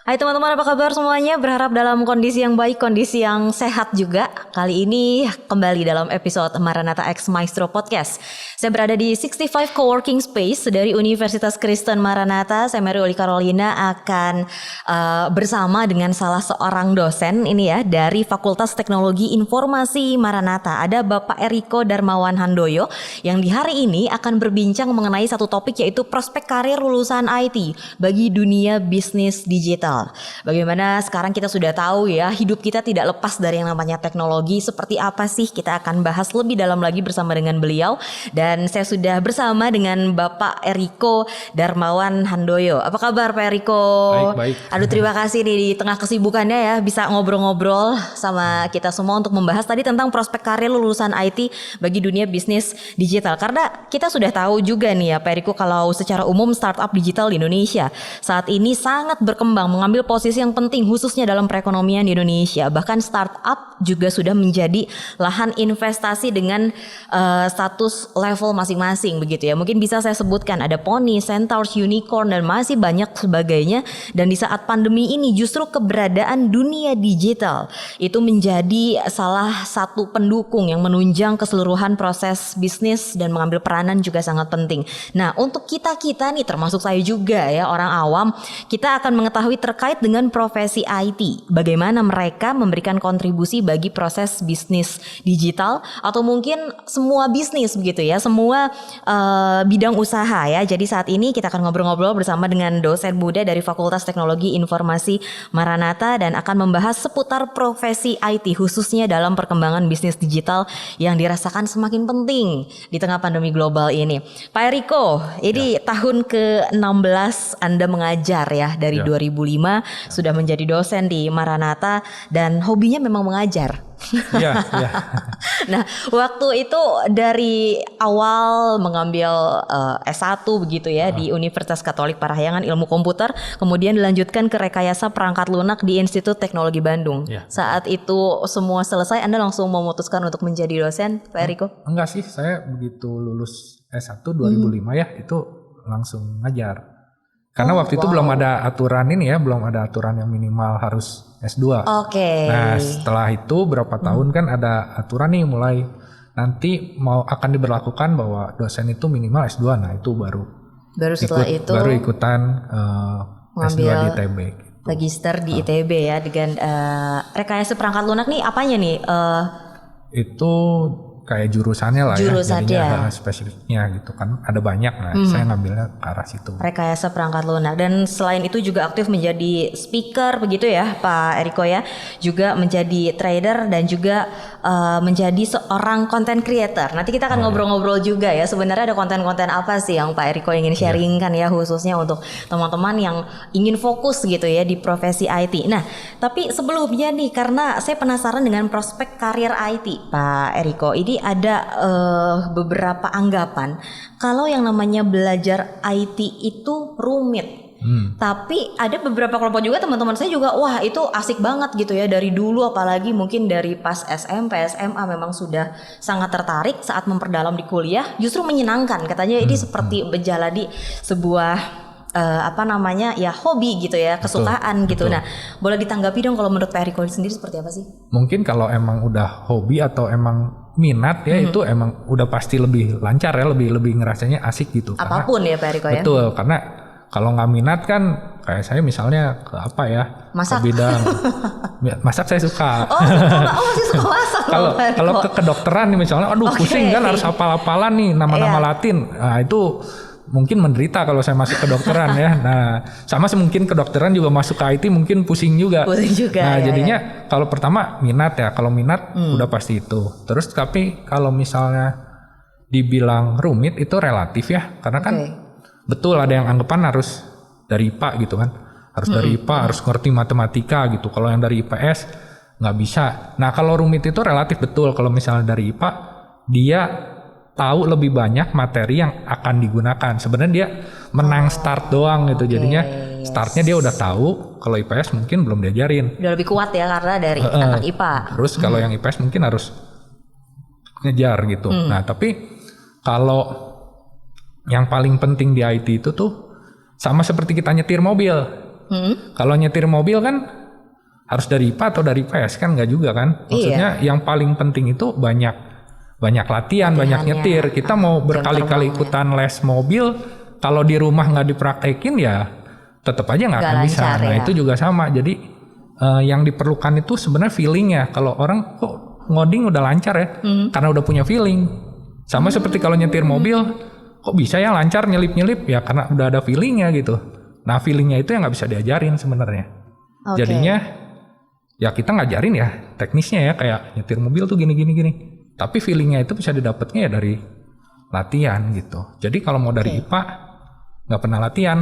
Hai teman-teman, apa kabar semuanya? Berharap dalam kondisi yang baik, kondisi yang sehat juga. Kali ini kembali dalam episode Maranatha X Maestro Podcast. Saya berada di 65 Coworking Space dari Universitas Kristen Maranatha. Saya Mary Oli Carolina akan bersama dengan salah seorang dosen ini ya dari Fakultas Teknologi Informasi Maranatha. Ada Bapak Eriko Darmawan Handoyo yang di hari ini akan berbincang mengenai satu topik, yaitu prospek karir lulusan IT bagi dunia bisnis digital. Bagaimana sekarang kita sudah tahu ya, hidup kita tidak lepas dari yang namanya teknologi. Seperti apa sih, kita akan bahas lebih dalam lagi bersama dengan beliau. Dan saya sudah bersama dengan Bapak Eriko Darmawan Handoyo. Apa kabar Pak Eriko? Baik. Aduh, terima kasih nih di tengah kesibukannya ya bisa ngobrol-ngobrol sama kita semua untuk membahas tadi tentang prospek karir lulusan IT bagi dunia bisnis digital. Karena kita sudah tahu juga nih ya Pak Eriko, kalau secara umum startup digital di Indonesia saat ini sangat berkembang, mengambil posisi yang penting khususnya dalam perekonomian di Indonesia. Bahkan startup juga sudah menjadi lahan investasi dengan status level masing-masing begitu ya. Mungkin bisa saya sebutkan ada Pony, Centaurs, Unicorn dan masih banyak sebagainya. Dan di saat pandemi ini justru keberadaan dunia digital itu menjadi salah satu pendukung yang menunjang keseluruhan proses bisnis dan mengambil peranan juga sangat penting. Nah, untuk kita-kita nih termasuk saya juga ya, orang awam, kita akan mengetahui terkait dengan profesi IT, bagaimana mereka memberikan kontribusi bagi proses bisnis digital atau mungkin semua bisnis begitu ya, semua bidang usaha ya. Jadi saat ini kita akan ngobrol-ngobrol bersama dengan dosen muda dari Fakultas Teknologi Informasi Maranatha dan akan membahas seputar profesi IT khususnya dalam perkembangan bisnis digital yang dirasakan semakin penting di tengah pandemi global ini. Pak Eriko, ini tahun ke-16 Anda mengajar ya, dari 2005 sudah menjadi dosen di Maranatha dan hobinya memang mengajar. Iya. Nah, waktu itu dari awal mengambil S1 begitu ya di Universitas Katolik Parahyangan Ilmu Komputer, kemudian dilanjutkan ke rekayasa perangkat lunak di Institut Teknologi Bandung. Saat itu semua selesai, Anda langsung memutuskan untuk menjadi dosen, Pak Eriko? Enggak sih, saya begitu lulus S1 2005 ya, itu langsung ngajar. Karena waktu itu belum ada aturan ini ya, belum ada aturan yang minimal harus S2. Oke. Nah, setelah itu berapa tahun kan ada aturan nih, mulai nanti akan diberlakukan bahwa dosen itu minimal S2. Nah, itu baru Setelah itu baru ikutan S2 di ITB gitu. Magister di ITB ya, dengan rekayasa perangkat lunak nih apanya nih? Itu kayak jurusannya lah ya, jadinya spesifiknya gitu kan, ada banyak. Nah, saya ngambilnya ke arah situ. Rekayasa perangkat lunak. Dan selain itu juga aktif menjadi speaker begitu ya Pak Eriko ya, juga menjadi trader dan juga menjadi seorang content creator. Nanti kita akan ngobrol-ngobrol juga ya, sebenarnya ada konten-konten apa sih yang Pak Eriko ingin sharingkan ya, khususnya untuk teman-teman yang ingin fokus gitu ya di profesi IT. Nah, tapi sebelumnya nih, karena saya penasaran dengan prospek karir IT Pak Eriko, ini ada beberapa anggapan kalau yang namanya belajar IT itu rumit. Tapi ada beberapa kelompok juga teman-teman saya juga, wah itu asik banget gitu ya, dari dulu apalagi mungkin dari pas SMP, SMA memang sudah sangat tertarik, saat memperdalam di kuliah justru menyenangkan. Katanya ini seperti menjalani sebuah hobi gitu ya, kesukaan gitu. Nah, boleh ditanggapi dong kalau menurut Pak Eriko sendiri seperti apa sih? Mungkin kalau emang udah hobi atau emang minat ya, itu emang udah pasti lebih lancar ya, lebih ngerasanya asik gitu. Apapun karena, ya Pak Eriko ya. Betul, karena kalau nggak minat kan kayak saya misalnya ke apa ya, masak. ke bidang masak saya suka. Masih suka masak. Kalau ke kedokteran nih misalnya, pusing kan, harus hafal-hafalan nih nama-nama Latin. Nah, itu mungkin menderita kalau saya masuk kedokteran ya. Nah, sama mungkin kedokteran juga masuk ke IT mungkin pusing juga. Nah, jadinya kalau pertama minat ya. Kalau minat udah pasti itu. Terus tapi kalau misalnya dibilang rumit itu relatif ya. Karena kan betul ada yang anggapan harus dari IPA gitu kan. Harus dari IPA, harus ngerti matematika gitu. Kalau yang dari IPS nggak bisa. Nah, kalau rumit itu relatif, betul. Kalau misalnya dari IPA, dia tahu lebih banyak materi yang akan digunakan. Sebenarnya dia menang start doang gitu. Jadinya startnya dia udah tahu. Kalau IPS mungkin belum diajarin. Udah lebih kuat ya karena dari anak IPA. Terus kalau yang IPS mungkin harus ngejar gitu. Nah, tapi kalau yang paling penting di IT itu tuh sama seperti kita nyetir mobil. Kalau nyetir mobil kan harus dari IPA atau dari IPS kan nggak juga kan. Maksudnya yang paling penting itu banyak latihan, banyak nyetir. Kita mau berkali-kali ikutan les mobil, kalau di rumah nggak dipraktekin ya tetap aja nggak akan bisa. Nah itu juga sama. Jadi yang diperlukan itu sebenarnya feelingnya. Kalau orang kok ngoding udah lancar ya, karena udah punya feeling. Sama seperti kalau nyetir mobil, kok bisa ya lancar nyelip-nyelip ya karena udah ada feelingnya gitu. Nah feelingnya itu yang nggak bisa diajarin sebenarnya. Jadinya ya kita ngajarin ya teknisnya ya kayak nyetir mobil tuh gini. Tapi feelingnya itu bisa didapatnya ya dari latihan gitu. Jadi kalau mau dari IPA nggak pernah latihan,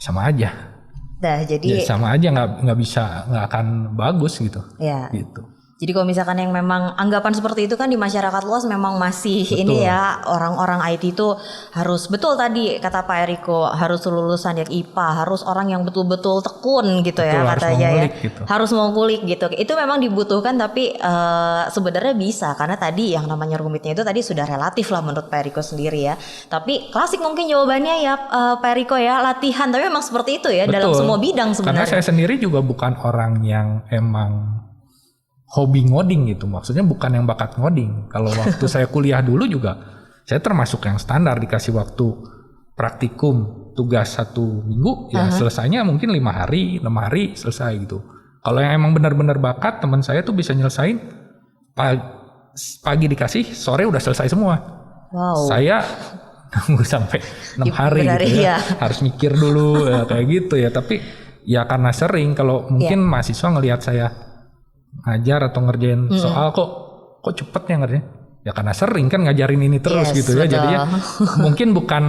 sama aja. Nah, jadi sama aja nggak akan bagus gitu. Ya. Gitu. Jadi kalau misalkan yang memang anggapan seperti itu kan di masyarakat luas memang masih ini ya, orang-orang IT itu harus betul tadi kata Pak Eriko, harus lulusan yang IPA, harus orang yang betul-betul tekun gitu ya katanya ya. Gitu. Harus mau kulik gitu. Itu memang dibutuhkan tapi sebenarnya bisa karena tadi yang namanya rumitnya itu tadi sudah relatif lah menurut Pak Eriko sendiri ya. Tapi klasik mungkin jawabannya ya Pak Eriko ya, latihan, tapi memang seperti itu ya dalam semua bidang sebenarnya. Karena saya sendiri juga bukan orang yang emang hobi ngoding gitu, maksudnya bukan yang bakat ngoding. Kalau waktu saya kuliah dulu juga, saya termasuk yang standar dikasih waktu praktikum tugas 1 minggu, ya selesainya mungkin 5 hari, 6 hari selesai gitu. Kalau yang emang benar-benar bakat, teman saya tuh bisa nyelesain pagi dikasih, sore udah selesai semua. Wow. Saya nunggu sampai 6 hari gitu ya, harus mikir dulu ya, kayak gitu ya. Tapi ya karena sering, kalau mungkin mahasiswa ngelihat saya ngajar atau ngerjain soal kok cepet ya ngerjain ya karena sering kan ngajarin ini terus gitu ya, jadinya mungkin bukan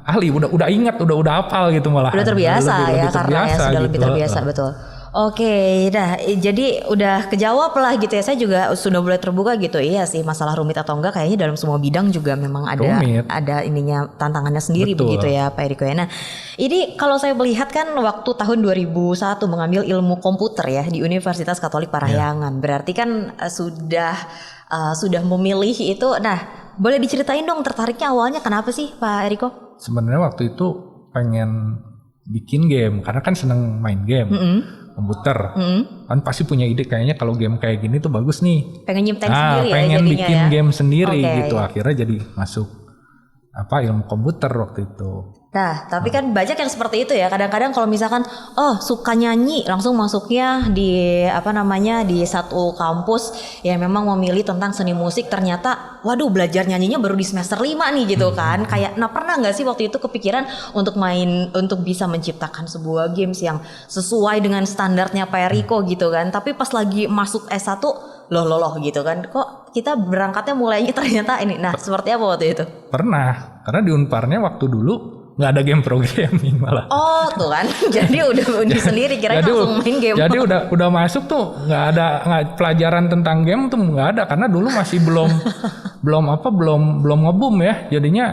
ahli, udah ingat, udah hafal gitu, malah udah terbiasa lebih karena terbiasa, ya sudah gitu. lebih terbiasa. Betul. Oke, nah jadi udah kejawab lah gitu ya. Saya juga sudah mulai terbuka gitu. Iya sih, masalah rumit atau enggak kayaknya dalam semua bidang juga memang ada ininya, tantangannya sendiri. Betul. Begitu ya Pak Eriko ya. Nah, ini kalau saya melihat kan waktu tahun 2001 mengambil ilmu komputer ya di Universitas Katolik Parahyangan. Berarti kan sudah memilih itu. Nah, boleh diceritain dong tertariknya awalnya kenapa sih Pak Eriko? Sebenarnya waktu itu pengen bikin game karena kan seneng main game. Komputer kan pasti punya ide kayaknya kalau game kayak gini tuh bagus nih, pengen nyiptain sendiri pengen bikin game sendiri gitu. Akhirnya jadi masuk ilmu komputer waktu itu. Nah, tapi kan banyak yang seperti itu ya. Kadang-kadang kalau misalkan suka nyanyi langsung masuknya di di satu kampus yang memang memilih tentang seni musik, ternyata waduh belajar nyanyinya baru di semester 5 nih gitu kan. Kayak pernah enggak sih waktu itu kepikiran untuk bisa menciptakan sebuah games yang sesuai dengan standarnya Pak Eriko gitu kan. Tapi pas lagi masuk S1 loh gitu kan. Kok kita berangkatnya mulainya ternyata ini. Nah, seperti apa waktu itu? Pernah. Karena di Unparnya waktu dulu nggak ada game programming malah. Oh tuh kan, jadi udah undi sendiri kira langsung main game. Jadi udah masuk tuh nggak pelajaran tentang game tuh nggak ada karena dulu masih belum ngebum ya. Jadinya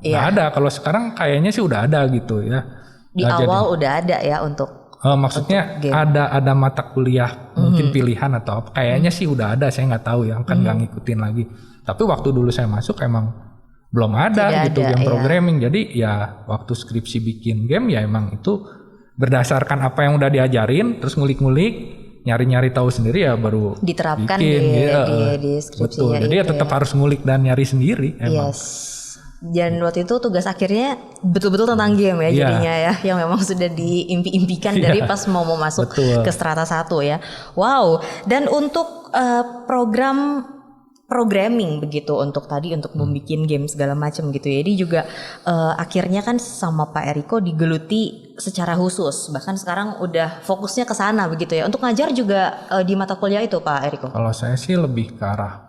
nggak ada. Kalau sekarang kayaknya sih udah ada gitu ya. Di awal udah ada ya untuk. Maksudnya ada mata kuliah mungkin pilihan atau apa. Kayaknya sih udah ada, saya nggak tahu ya, kan nggak ngikutin lagi. Tapi waktu dulu saya masuk emang belum ada gitu game programming. Jadi ya waktu skripsi bikin game ya emang itu berdasarkan apa yang udah diajarin, terus ngulik-ngulik, nyari-nyari tahu sendiri ya baru diterapkan bikin, di skripsinya. Betul. Jadi ya tetap harus ngulik dan nyari sendiri emang. Yes. Dan waktu itu tugas akhirnya betul-betul tentang game ya jadinya ya, yang memang sudah diimpi-impikan dari pas mau masuk ke strata 1 ya. Wow. Dan untuk programming begitu untuk membuat game segala macam gitu ya. Jadi juga akhirnya kan sama Pak Eriko digeluti secara khusus. Bahkan sekarang udah fokusnya ke sana begitu ya. Untuk ngajar juga di mata kuliah itu Pak Eriko. Kalau saya sih lebih ke arah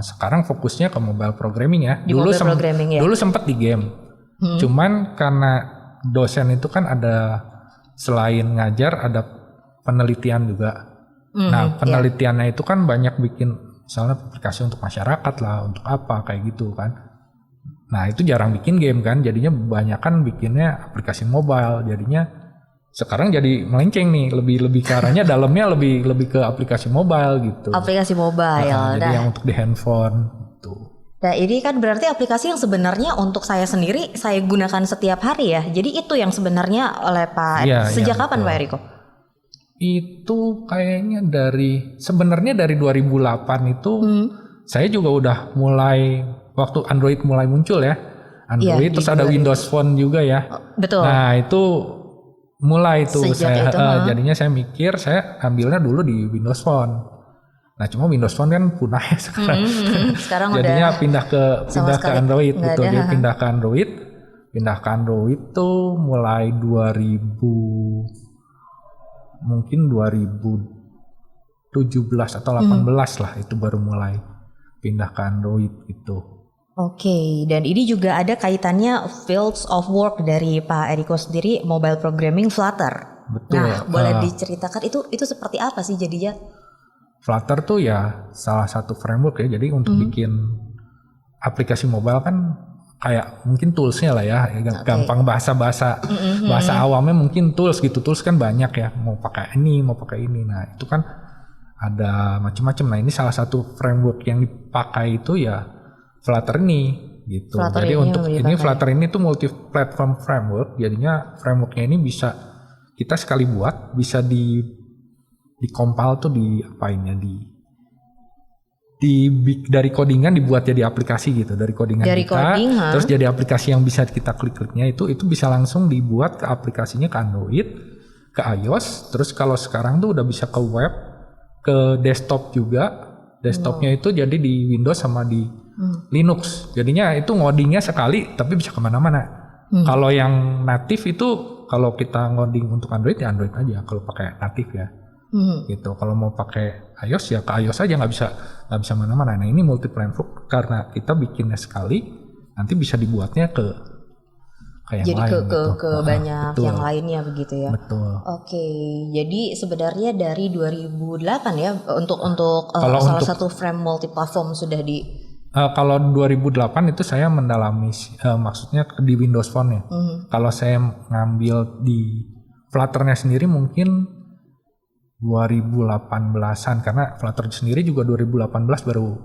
sekarang fokusnya ke mobile programming ya. Dulu sempat di game. Cuman karena dosen itu kan ada selain ngajar ada penelitian juga. Nah, penelitiannya itu kan banyak bikin misalnya aplikasi untuk masyarakat lah, untuk apa kayak gitu kan. Nah itu jarang bikin game kan, jadinya kebanyakan bikinnya aplikasi mobile. Jadinya sekarang jadi melenceng nih, lebih ke arahnya dalamnya lebih ke aplikasi mobile gitu. Aplikasi mobile. Jadi yang untuk di handphone gitu. Nah ini kan berarti aplikasi yang sebenarnya untuk saya sendiri saya gunakan setiap hari ya. Jadi itu yang sebenarnya oleh Pak Iya, sejak iya, kapan betul. Pak Eriko? Itu kayaknya sebenarnya dari 2008 itu saya juga udah mulai waktu Android mulai muncul ya. Android Iya, terus di ada 2000. Windows Phone juga ya. Betul. Nah itu mulai tuh Sejak saya itu, jadinya saya mikir saya ambilnya dulu di Windows Phone. Nah cuma Windows Phone kan punah ya sekarang. Sekarang Jadinya udah pindah ke sekali Android nggak gitu. ada. Jadi pindah ke Android tuh mulai 2000 mungkin 2017 atau 18 lah itu baru mulai pindah ke Android gitu. Oke, dan ini juga ada kaitannya fields of work dari Pak Eriko sendiri, mobile programming Flutter. Betul. Nah, boleh diceritakan itu seperti apa sih jadinya? Flutter tuh ya salah satu framework ya. Jadi untuk bikin aplikasi mobile kan kayak mungkin toolsnya lah ya. Gampang bahasa awamnya mungkin tools gitu. Tools kan banyak ya. Mau pakai ini, mau pakai ini. Nah itu kan ada macam-macam. Nah ini salah satu framework yang dipakai itu ya Flutter ini gitu. Flutter Jadi untuk ini dipakai. Flutter ini tuh multi platform framework. Jadinya frameworknya ini bisa kita sekali buat bisa di-compile tuh dari codingan dibuat jadi aplikasi gitu. Dari codingan terus jadi aplikasi yang bisa kita klik-kliknya itu bisa langsung dibuat ke aplikasinya ke Android, ke iOS. Terus kalau sekarang tuh udah bisa ke web, ke desktop juga. Desktopnya itu jadi di Windows sama di Linux. Jadinya itu ngodingnya sekali tapi bisa kemana-mana. Kalau yang natif itu kalau kita ngoding untuk Android ya Android aja kalau pakai natif ya. Gitu. Kalau mau pakai iOS ya ke iOS aja nggak bisa mana-mana. Nah ini multi platform karena kita bikinnya sekali nanti bisa dibuatnya ke yang jadi lain. ke banyak betul. Yang lainnya begitu ya. Betul. Oke, jadi sebenarnya dari 2008 ya untuk salah satu frame multi platform sudah di. Kalau 2008 itu saya mendalami maksudnya di Windows Phone ya. Kalau saya ngambil di Flutter-nya sendiri mungkin 2018-an karena Flutter sendiri juga 2018 baru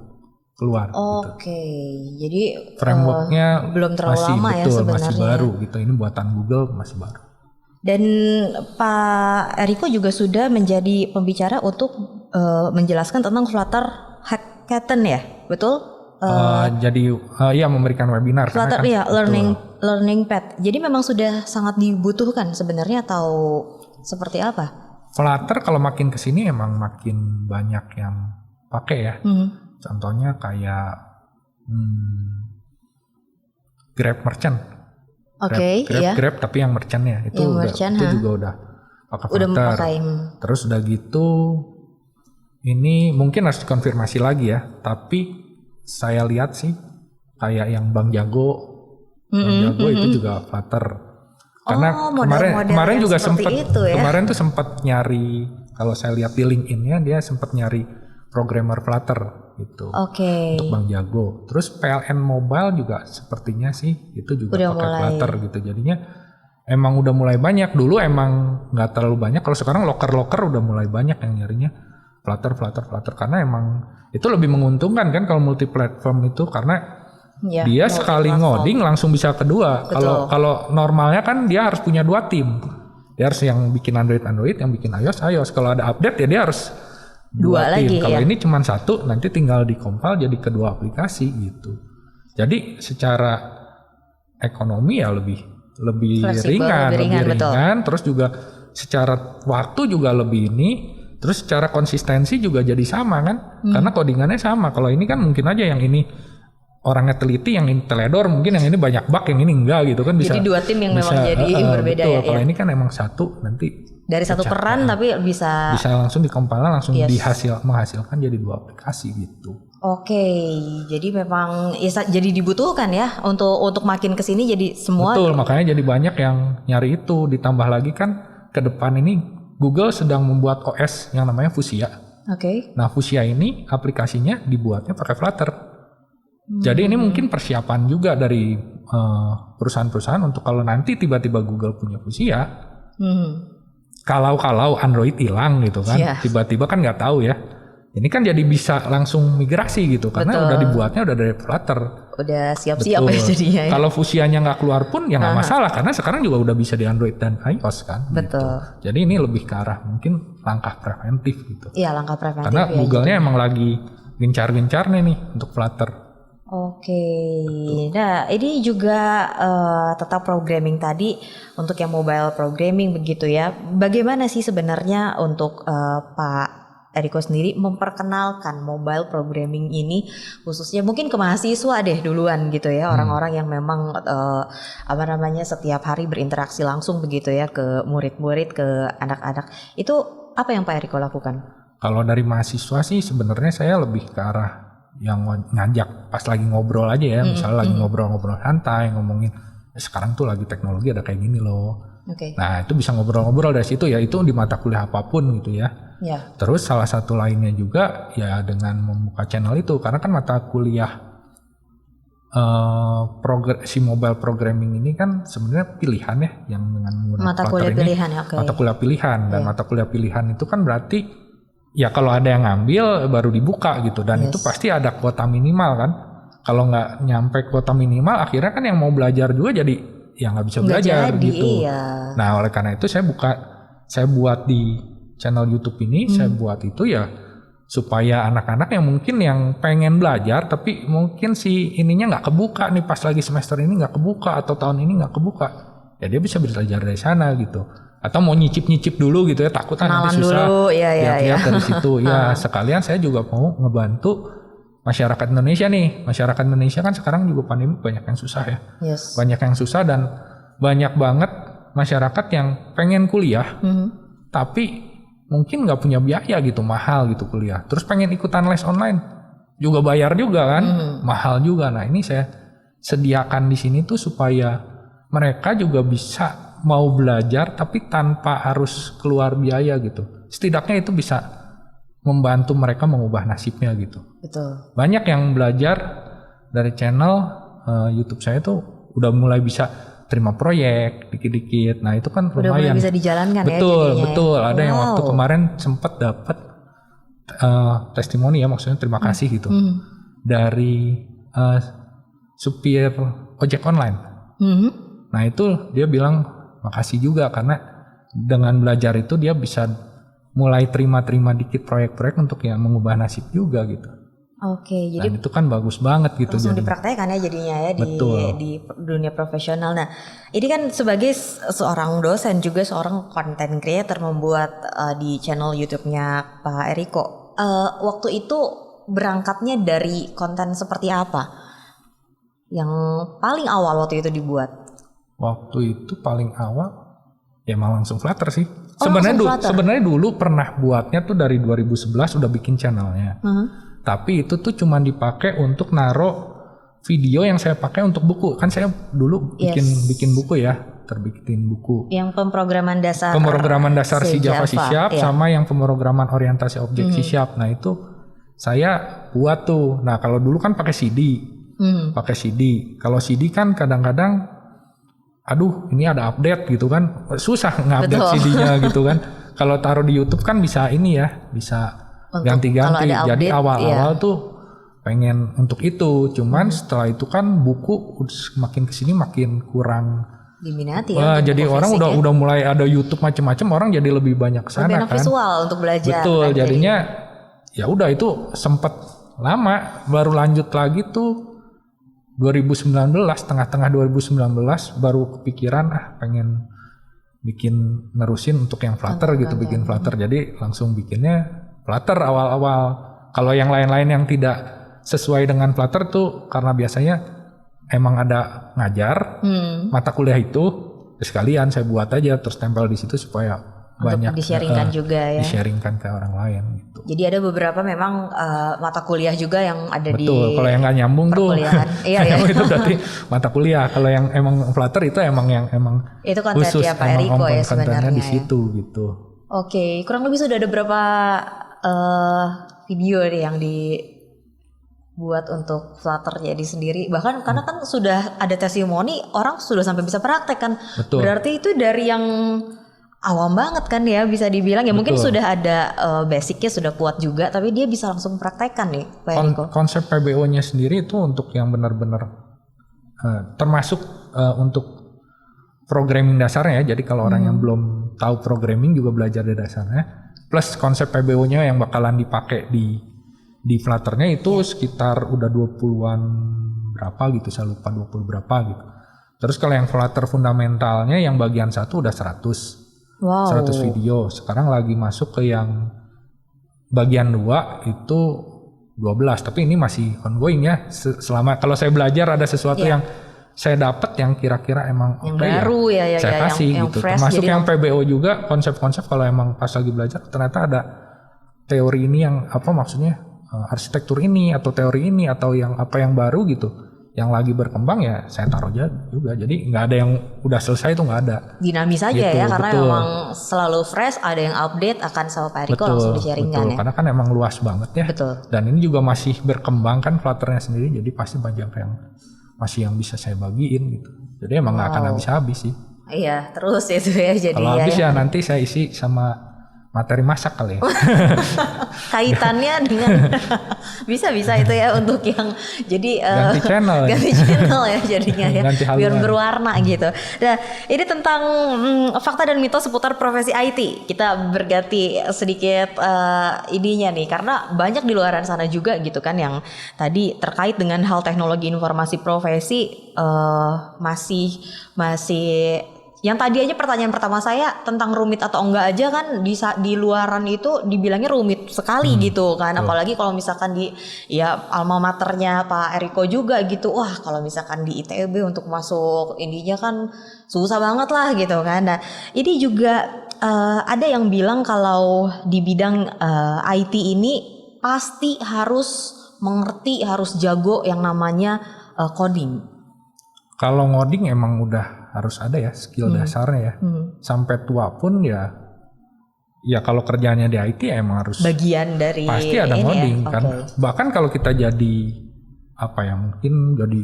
keluar. Oke, jadi frameworknya belum terlalu masih lama ya sebenarnya. Masih baru gitu. Ini buatan Google masih baru. Dan Pak Eriko juga sudah menjadi pembicara untuk menjelaskan tentang Flutter Hackathon ya, betul? Ya memberikan webinar. Flutter kan, ya learning path. Jadi memang sudah sangat dibutuhkan sebenarnya atau seperti apa? Flutter kalau makin kesini emang makin banyak yang pakai ya. Contohnya kayak Grab Merchant. Oke, iya. Grab tapi yang merchantnya itu juga udah pakai Flutter. Terus udah gitu ini mungkin harus dikonfirmasi lagi ya. Tapi saya lihat sih kayak yang Bang Jago itu juga Flutter. Karena kemarin juga kemarin tuh sempat nyari kalau saya lihat di LinkedIn-nya dia sempat nyari programmer Flutter gitu. Untuk Bang Jago. Terus PLN Mobile juga sepertinya sih itu juga pakai Flutter gitu. Jadinya emang udah mulai banyak. Dulu emang nggak terlalu banyak. Kalau sekarang loker udah mulai banyak yang nyarinya Flutter karena emang itu lebih menguntungkan kan kalau multi platform itu karena dia sekali ngoding langsung bisa kedua. Kalau normalnya kan dia harus punya 2 tim. Dia harus yang bikin Android, yang bikin iOS. Kalau ada update ya dia harus 2 tim. Kalau ini cuma 1 nanti tinggal di-compile jadi kedua aplikasi gitu. Jadi secara ekonomi ya lebih ringan. Terus juga secara waktu juga lebih ini. Terus secara konsistensi juga jadi sama kan. Karena codingannya sama. Kalau ini kan mungkin aja yang ini orangnya teliti, yang ini teledor, mungkin yang ini banyak bug, yang ini enggak gitu kan bisa. Jadi 2 tim yang memang jadi berbeda betul. ya. Kalau ini kan emang 1 nanti dari satu peran tapi bisa langsung dikompil langsung menghasilkan jadi 2 aplikasi gitu. Oke, jadi memang jadi dibutuhkan ya untuk makin kesini jadi semua. Betul, makanya jadi banyak yang nyari itu. Ditambah lagi kan ke depan ini Google sedang membuat OS yang namanya Fuchsia. Nah Fuchsia ini aplikasinya dibuatnya pakai Flutter. Jadi ini mungkin persiapan juga dari perusahaan-perusahaan untuk kalau nanti tiba-tiba Google punya Fuchsia, kalau Android hilang gitu kan, tiba-tiba kan nggak tahu ya. Ini kan jadi bisa langsung migrasi gitu karena Betul. udah dibuatnya udah dari Flutter. Udah siap-siap ya Betul. jadinya ya. Kalau fusianya nggak keluar pun ya nggak masalah karena sekarang juga udah bisa di Android dan iOS kan. Betul. Gitu. Jadi ini lebih ke arah mungkin langkah preventif gitu. Iya, langkah preventif Karena ya. Google-nya emang lagi gencar-gencarnya nih untuk Flutter. Oke, nah ini juga tetap programming tadi untuk yang mobile programming begitu ya. Bagaimana sih sebenarnya untuk Pak Eriko sendiri memperkenalkan mobile programming ini khususnya mungkin ke mahasiswa deh duluan gitu ya, orang-orang yang memang setiap hari berinteraksi langsung begitu ya ke murid-murid, ke anak-anak. Itu apa yang Pak Eriko lakukan? Kalau dari mahasiswa sih sebenarnya saya lebih ke arah yang ngajak pas lagi ngobrol aja ya, misalnya lagi ngobrol-ngobrol santai ngomongin sekarang tuh lagi teknologi ada kayak gini loh. Oke. Nah itu bisa ngobrol-ngobrol dari situ ya, itu di mata kuliah apapun gitu ya. Ya. Terus salah satu lainnya juga ya dengan membuka channel itu karena kan mata kuliah si mobile programming ini kan sebenarnya pilihan ya yang dengan menggunakan Mata Flutter kuliah ini, pilihan ya, oke. mata kuliah pilihan dan mata kuliah pilihan itu kan berarti ya kalau ada yang ngambil baru dibuka gitu dan itu pasti ada kuota minimal kan. Kalau nggak nyampe kuota minimal akhirnya kan yang mau belajar juga jadi ya nggak bisa belajar jadi, gitu. iya. Nah oleh karena itu saya buat di channel YouTube ini saya buat itu ya supaya anak-anak yang mungkin yang pengen belajar tapi mungkin si ininya nggak kebuka nih pas lagi semester ini nggak kebuka atau tahun ini nggak kebuka ya dia bisa belajar dari sana gitu. Atau mau nyicip dulu gitu ya takut nanti susah dulu, ya. dari situ ya sekalian saya juga mau ngebantu masyarakat Indonesia nih. Masyarakat Indonesia kan sekarang juga pandemi banyak yang susah ya. Yes. Banyak yang susah dan banyak banget masyarakat yang pengen kuliah tapi mungkin nggak punya biaya gitu, mahal gitu kuliah. Terus pengen ikutan les online juga bayar juga kan, mahal juga. Nah ini saya sediakan di sini tuh supaya mereka juga bisa mau belajar tapi tanpa harus keluar biaya gitu. Setidaknya itu bisa membantu mereka mengubah nasibnya gitu. Betul. Banyak yang belajar dari channel YouTube saya tuh udah mulai bisa terima proyek dikit-dikit. Nah itu kan Udah lumayan. mulai bisa dijalankan Betul, ya. betul. Ada yang Wow. waktu kemarin sempat dapat testimoni ya, maksudnya terima kasih gitu dari supir ojek online. Nah itu dia bilang makasih juga karena dengan belajar itu dia bisa mulai terima-terima dikit proyek-proyek untuk yang mengubah nasib juga gitu. Oke, jadi Dan itu kan bagus banget gitu. langsung Jadi dipraktekkan ya jadinya ya Betul. di dunia profesional. Nah, ini kan sebagai seorang dosen juga seorang content creator membuat di channel YouTube-nya Pak Eriko. Waktu itu berangkatnya dari konten seperti apa? Yang paling awal waktu itu dibuat? waktu itu paling awal ya emang langsung Flutter sih. Oh, Sebenarnya dulu pernah buatnya tuh dari 2011 udah bikin channelnya. Tapi itu tuh cuma dipakai untuk naruh video yang saya pakai untuk buku. Kan saya dulu bikin buku ya, terbitin buku. Yang pemrograman dasar Si Java C# iya. sama yang pemrograman orientasi objek C#. Nah itu saya buat tuh. Nah kalau dulu kan pakai CD. Pakai CD. Kalau CD kan kadang-kadang aduh ini ada update gitu kan. Susah ngupdate CD-nya gitu kan. Kalau taruh di YouTube kan bisa ini ya, bisa Untuk ganti-ganti. kalau ada Jadi update, awal-awal tuh pengen untuk itu. Cuman setelah itu kan buku makin kesini makin kurang. diminati Wah, ya. jadi untuk orang fisik ya. udah mulai ada YouTube macam-macam, orang jadi lebih banyak Lebih kesana enak kan. visual untuk belajar. Betul, kan, jadinya ya udah itu sempet lama, baru lanjut lagi tuh 2019, tengah-tengah 2019 baru kepikiran pengen bikin nerusin untuk yang Flutter gitu, bikin Flutter. Jadi langsung bikinnya Flutter awal-awal. Kalau yang lain-lain yang tidak sesuai dengan Flutter tuh karena biasanya emang ada ngajar mata kuliah itu, sekalian saya buat aja terus tempel di situ supaya untuk banyak di-sharingkan juga ya. di-sharingkan ke orang lain gitu. Jadi ada beberapa memang mata kuliah juga yang ada di Betul, kalau yang nggak nyambung tuh perkuliahan. Iya, ya. itu berarti mata kuliah. Kalau yang emang Flutter itu emang Itu konten khusus, ya Pak emang Eriko ya kontennya sebenarnya di ya. situ gitu. Oke, kurang lebih sudah ada berapa video nih yang dibuat untuk Flutter jadi sendiri. Bahkan karena kan sudah ada testimoni, orang sudah sampai bisa praktek kan. Betul. Berarti itu dari yang awam banget kan ya bisa dibilang ya. Mungkin Betul. sudah ada basicnya sudah kuat juga, tapi dia bisa langsung praktekkan nih Pak Eriko. Konsep PBO-nya sendiri itu untuk yang benar-benar termasuk untuk programming dasarnya ya. Jadi kalau orang yang belum tahu programming juga belajar dari dasarnya. Plus konsep PBO-nya yang bakalan dipakai di Flutter-nya itu sekitar udah 20-an berapa gitu, saya lupa 20 berapa gitu. Terus kalau yang Flutter fundamentalnya yang bagian 1 udah 100. Wow. 100 video. Sekarang lagi masuk ke yang bagian 2 itu 12. Tapi ini masih ongoing ya. Selama kalau saya belajar ada sesuatu yang saya dapat yang kira-kira emang yang baru ya saya kasih yang gitu. fresh, Termasuk jadi yang PBO juga konsep-konsep kalau emang pas lagi belajar ternyata ada teori ini yang apa maksudnya arsitektur ini atau teori ini atau yang apa yang baru gitu. Yang lagi berkembang ya saya taruh aja juga. Jadi nggak ada yang udah selesai itu nggak ada. Dinamis aja gitu, ya karena betul. memang selalu fresh, ada yang update akan sama Pak Eriko langsung di-sharingkan ya. Karena kan emang luas banget ya. Betul. Dan ini juga masih berkembang kan Flutter-nya sendiri. Jadi pasti banyak yang masih yang bisa saya bagiin gitu. Jadi emang nggak akan habis-habis sih. Iya terus itu ya jadi kalau habis ya nanti saya isi sama materi masak kali ya. Kaitannya dengan bisa itu ya untuk yang jadi ganti channel ya jadinya ya ganti biar berwarna gitu. Nah ini tentang fakta dan mitos seputar profesi IT. Kita berganti sedikit ininya nih karena banyak di luaran sana juga gitu kan yang tadi terkait dengan hal teknologi informasi profesi masih yang tadi aja pertanyaan pertama saya tentang rumit atau enggak aja kan di luaran itu dibilangnya rumit sekali gitu kan. Apalagi kalau misalkan di ya alma maternya Pak Eriko juga gitu. Wah kalau misalkan di ITB untuk masuk ininya kan susah banget lah gitu kan. Nah ini juga ada yang bilang kalau di bidang IT ini pasti harus mengerti, harus jago yang namanya coding. Kalau ngoding emang udah harus ada ya skill dasarnya ya. Sampai tua pun ya kalau kerjanya di IT emang harus bagian dari pasti ada ngoding ya? kan. Bahkan kalau kita jadi apa ya mungkin jadi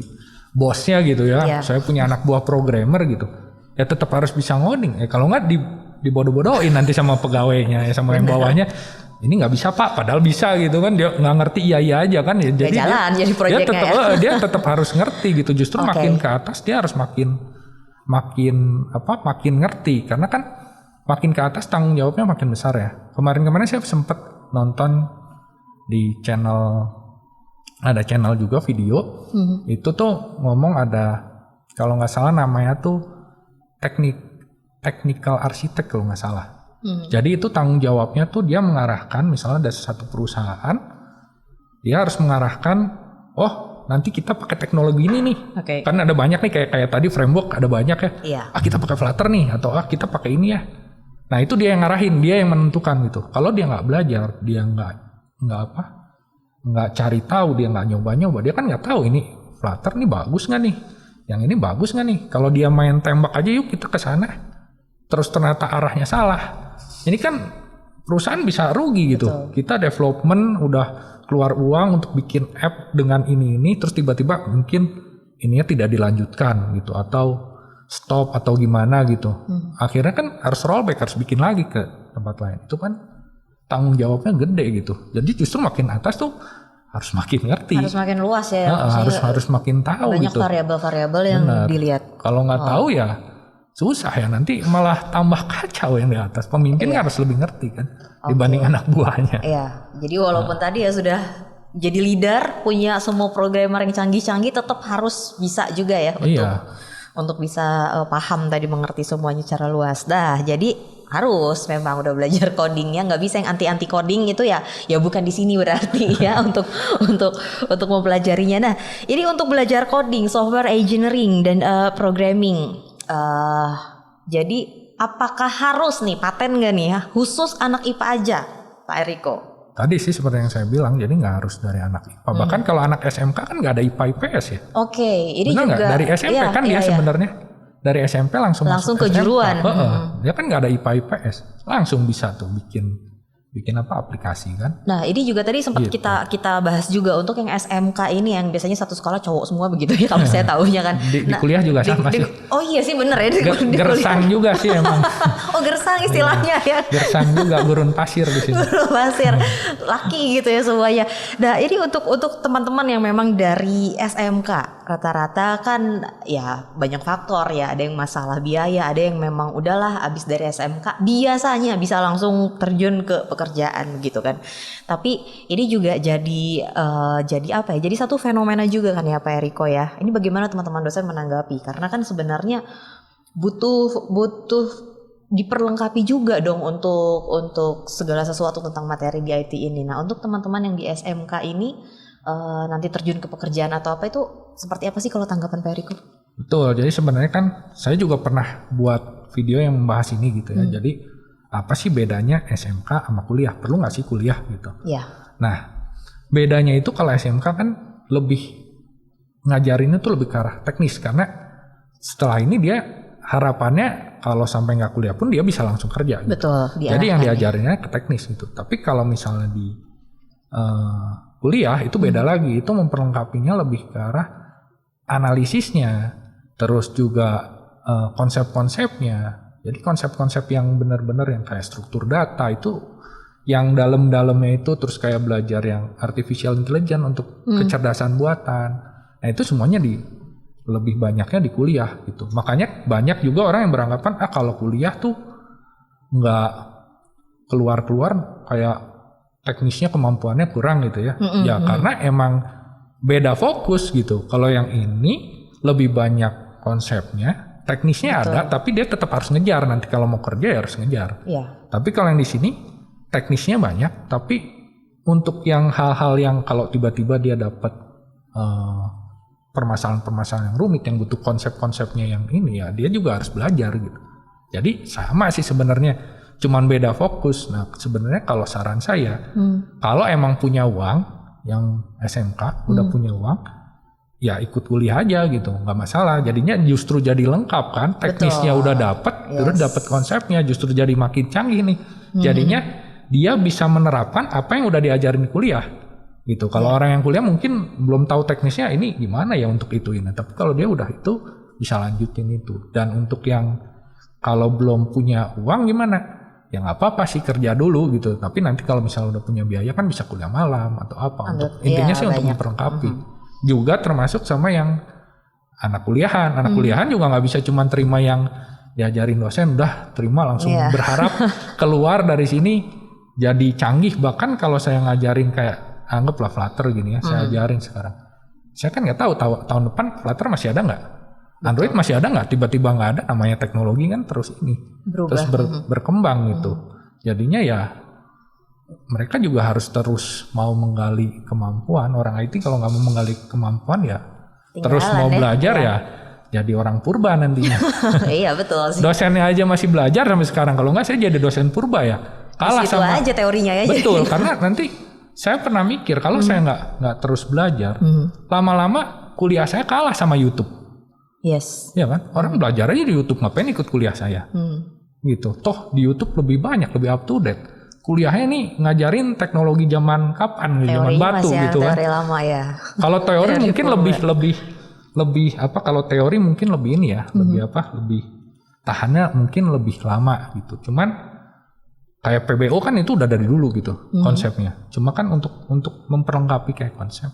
bosnya gitu ya. Saya punya anak buah programmer gitu. Ya tetap harus bisa ngoding. Kalau nggak dibodoh-bodohin nanti sama pegawainya ya sama yang bawahnya. Ini nggak bisa Pak, padahal bisa gitu kan. Dia nggak ngerti iya aja kan ya. Jadi jadi dia tetap harus ngerti gitu. Justru makin ke atas dia harus makin ngerti karena kan makin ke atas tanggung jawabnya makin besar ya. Kemarin saya sempat nonton di ada channel juga video itu tuh ngomong ada kalau nggak salah namanya tuh technical architect kalau nggak salah. Jadi itu tanggung jawabnya tuh dia mengarahkan misalnya dari satu perusahaan dia harus mengarahkan nanti kita pakai teknologi ini nih. Kan ada banyak nih kayak tadi framework ada banyak ya. Iya. Kita pakai Flutter nih atau kita pakai ini ya. Nah itu dia yang ngarahin, dia yang menentukan gitu. Kalau dia nggak belajar, dia nggak cari tahu, dia nggak nyoba-nyoba, dia kan nggak tahu ini Flutter nih bagus nggak nih, yang ini bagus nggak nih. Kalau dia main tembak aja yuk kita ke sana, terus ternyata arahnya salah. Ini kan perusahaan bisa rugi gitu. Betul. Kita development udah keluar uang untuk bikin app dengan ini terus tiba-tiba mungkin ininya tidak dilanjutkan gitu atau stop atau gimana gitu. Akhirnya kan harus rollback, harus bikin lagi ke tempat lain. Itu kan tanggung jawabnya gede gitu. Jadi justru makin atas tuh harus makin ngerti. Harus makin luas ya. Harus makin tahu banyak gitu. variabel-variabel yang dilihat. Kalau nggak tahu ya susah ya, nanti malah tambah kacau yang di atas. Pemimpin harus lebih ngerti kan dibanding anak buahnya. Iya, jadi walaupun tadi ya sudah jadi leader, punya semua programmer yang canggih-canggih, tetap harus bisa juga ya untuk bisa paham tadi, mengerti semuanya secara luas. Dah, jadi harus memang udah belajar codingnya, nggak bisa yang anti coding itu ya bukan di sini berarti ya untuk mempelajarinya. Nah, ini untuk belajar coding, software engineering dan programming. Jadi apakah harus nih paten nggak nih ya khusus anak IPA aja Pak Eriko? Tadi sih seperti yang saya bilang, jadi nggak harus dari anak IPA. Bahkan kalau anak SMK kan nggak ada IPA IPS ya. Ini benar juga gak? Dari SMP kan dia sebenarnya dari SMP langsung ke juruan. Dia kan nggak ada IPA IPS, langsung bisa tuh bikin apa aplikasi kan. Nah ini juga tadi sempat Gitu. kita bahas juga untuk yang SMK ini yang biasanya satu sekolah cowok semua begitu ya kalau saya tahunya kan. Di kuliah juga sama sih. Oh iya sih bener ya. Gersang juga sih emang. Oh gersang istilahnya ya. Gersang juga, gurun pasir di sini. Gurun pasir, laki gitu ya semuanya. Nah ini untuk teman-teman yang memang dari SMK rata-rata kan ya banyak faktor ya. Ada yang masalah biaya, ada yang memang udahlah abis dari SMK biasanya bisa langsung terjun ke pekerjaan gitu kan. Tapi ini juga jadi apa ya? Jadi satu fenomena juga kan ya Pak Eriko ya. Ini bagaimana teman-teman dosen menanggapi? Karena kan sebenarnya butuh diperlengkapi juga dong untuk segala sesuatu tentang materi di IT ini. Nah, untuk teman-teman yang di SMK ini nanti terjun ke pekerjaan atau apa itu seperti apa sih kalau tanggapan Pak Eriko? Betul. Jadi sebenarnya kan saya juga pernah buat video yang membahas ini gitu ya. Jadi apa sih bedanya SMK sama kuliah? Perlu nggak sih kuliah gitu? Iya. Nah, bedanya itu kalau SMK kan lebih ngajarinnya tuh lebih ke arah teknis karena setelah ini dia harapannya kalau sampai nggak kuliah pun dia bisa langsung kerja. Gitu. Betul. Jadi yang diajarinnya ke teknis gitu. Tapi kalau misalnya di kuliah itu beda lagi. Itu memperlengkapinya lebih ke arah analisisnya, terus juga konsep-konsepnya. Jadi konsep-konsep yang benar-benar yang kayak struktur data itu yang dalam-dalamnya itu terus kayak belajar yang artificial intelligence untuk kecerdasan buatan. Nah itu semuanya lebih banyaknya di kuliah gitu. Makanya banyak juga orang yang beranggapan kalau kuliah tuh nggak keluar-keluar kayak teknisnya kemampuannya kurang gitu ya. Ya karena emang beda fokus gitu. Kalau yang ini lebih banyak konsepnya. Teknisnya Betul. ada, tapi dia tetap harus ngejar. Nanti kalau mau kerja ya harus ngejar. Iya. Tapi kalau yang di sini teknisnya banyak, tapi untuk yang hal-hal yang kalau tiba-tiba dia dapat permasalahan-permasalahan yang rumit, yang butuh konsep-konsepnya yang ini ya, dia juga harus belajar gitu. Jadi sama sih sebenarnya, cuman beda fokus. Nah sebenarnya kalau saran saya, kalau emang punya uang, yang SMK udah punya uang, ya ikut kuliah aja gitu, nggak masalah. Jadinya justru jadi lengkap kan, teknisnya udah dapet, terus dapet konsepnya, justru jadi makin canggih nih. Jadinya dia bisa menerapkan apa yang udah diajarin di kuliah gitu. Kalau orang yang kuliah mungkin belum tahu teknisnya ini gimana ya untuk itu ini, tapi kalau dia udah itu bisa lanjutin itu. Dan untuk yang kalau belum punya uang gimana? Ya nggak apa-apa sih kerja dulu gitu. Tapi nanti kalau misalnya udah punya biaya kan bisa kuliah malam atau apa. Untuk intinya sih untuk memperlengkapi. Juga termasuk sama yang anak kuliahan. Anak kuliahan juga nggak bisa cuma terima yang diajarin dosen udah terima langsung berharap keluar dari sini jadi canggih. Bahkan kalau saya ngajarin kayak anggaplah Flutter gini ya, saya ajarin sekarang. Saya kan nggak tahu tahun depan Flutter masih ada nggak? Android masih ada nggak? Tiba-tiba nggak ada. Namanya teknologi kan terus ini Berubah. terus berkembang gitu. Jadinya ya mereka juga harus terus mau menggali kemampuan. Orang IT kalau nggak mau menggali kemampuan ya terus mau belajar ya jadi orang purba nantinya. Iya betul sih. Dosennya aja masih belajar sampai sekarang. Kalau nggak saya jadi dosen purba ya. Kalah Itu sama aja teorinya ya. betul karena nanti saya pernah mikir kalau saya nggak terus belajar, lama-lama kuliah saya kalah sama YouTube. Yes. Ya kan? Orang belajar aja di YouTube, ngapain ikut kuliah saya? Gitu. Toh di YouTube lebih banyak, lebih up to date. Kuliahnya nih ngajarin teknologi zaman kapan, zaman batu gitu kan. Teori lama ya. Kalau teori mungkin lebih apa? Kalau teori mungkin lebih ini ya, lebih apa? Lebih tahannya mungkin lebih lama gitu. Cuman kayak PBO kan itu udah dari dulu gitu konsepnya. Cuma kan untuk memperlengkapi kayak konsep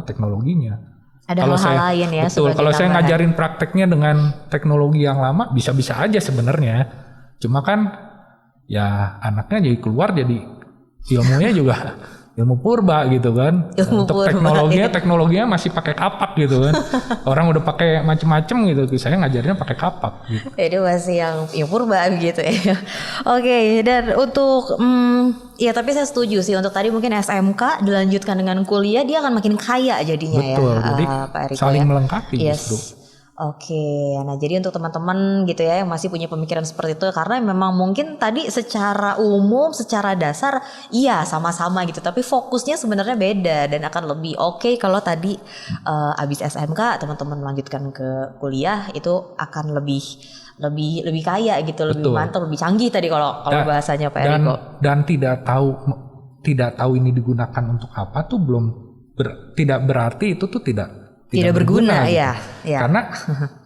teknologinya. Ada Kalau hal-hal saya lain ya. betul. Kalau saya ngajarin prakteknya dengan teknologi yang lama bisa-bisa aja sebenarnya. Cuma kan ya anaknya jadi keluar jadi ilmunya juga ilmu purba gitu kan. Ilmu untuk purba, teknologinya masih pakai kapak gitu kan. Orang udah pakai macem-macem gitu. Saya ngajarinnya pakai kapak gitu. Itu masih yang purba gitu ya. Oke, dan untuk ya tapi saya setuju sih untuk tadi mungkin SMK dilanjutkan dengan kuliah dia akan makin kaya jadinya. Betul, ya. jadi Pak Eriko saling ya. melengkapi Yes. justru. Oke, nah jadi untuk teman-teman gitu ya yang masih punya pemikiran seperti itu karena memang mungkin tadi secara umum, secara dasar iya sama-sama gitu, tapi fokusnya sebenarnya beda dan akan lebih oke kalau tadi abis SMK teman-teman melanjutkan ke kuliah itu akan lebih lebih kaya gitu, lebih Betul. mantap, lebih canggih tadi kalau bahasanya Pak Eriko. Dan tidak tahu ini digunakan untuk apa tuh tidak berarti itu tuh tidak berguna gitu. ya. Karena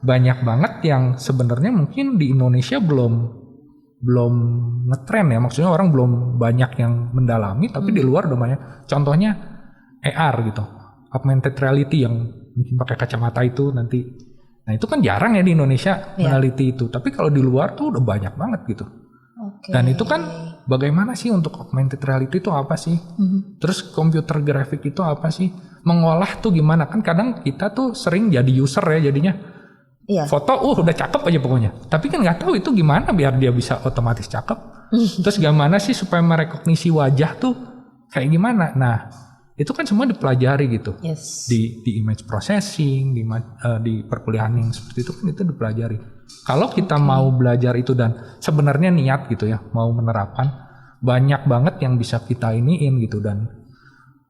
banyak banget yang sebenarnya mungkin di Indonesia belum ngetren ya, maksudnya orang belum banyak yang mendalami, tapi di luar udah banyak. Contohnya AR gitu, augmented reality yang mungkin pakai kacamata itu nanti. Nah itu kan jarang ya di Indonesia meneliti itu, tapi kalau di luar tuh udah banyak banget gitu. Dan itu kan bagaimana sih untuk augmented reality itu apa sih? Terus computer graphic itu apa sih? Mengolah tuh gimana? Kan kadang kita tuh sering jadi user ya jadinya. Foto udah cakep aja pokoknya. Tapi kan nggak tahu itu gimana biar dia bisa otomatis cakep. Terus gimana sih supaya merekognisi wajah tuh kayak gimana? Nah itu kan semua dipelajari gitu. Di image processing, di perkuliahan yang seperti itu kan itu dipelajari. Kalau kita mau belajar itu dan sebenarnya niat gitu ya, mau menerapkan, banyak banget yang bisa kita iniin gitu, dan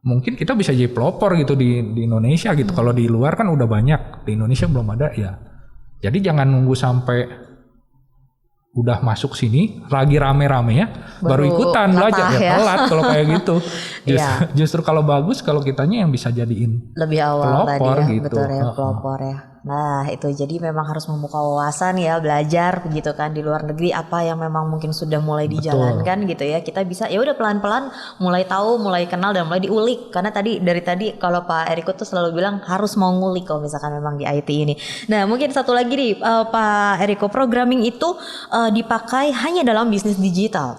mungkin kita bisa jadi pelopor gitu di Indonesia gitu. Kalau di luar kan udah banyak, di Indonesia belum ada ya. Jadi jangan nunggu sampai udah masuk sini lagi rame-rame ya baru ikutan belajar ya telat kalau kayak gitu. Justru kalau bagus kalau kitanya yang bisa jadiin lebih awal pelopor tadi ya, gitu. betul ya, pelopor ya. Nah itu jadi memang harus membuka wawasan ya, belajar begitu kan di luar negeri apa yang memang mungkin sudah mulai dijalankan gitu ya. Kita bisa ya udah pelan-pelan mulai tahu, mulai kenal dan mulai diulik, karena dari tadi kalau Pak Eriko tuh selalu bilang harus mau ngulik kalau misalkan memang di IT ini. Nah mungkin satu lagi nih Pak Eriko, programming itu dipakai hanya dalam bisnis digital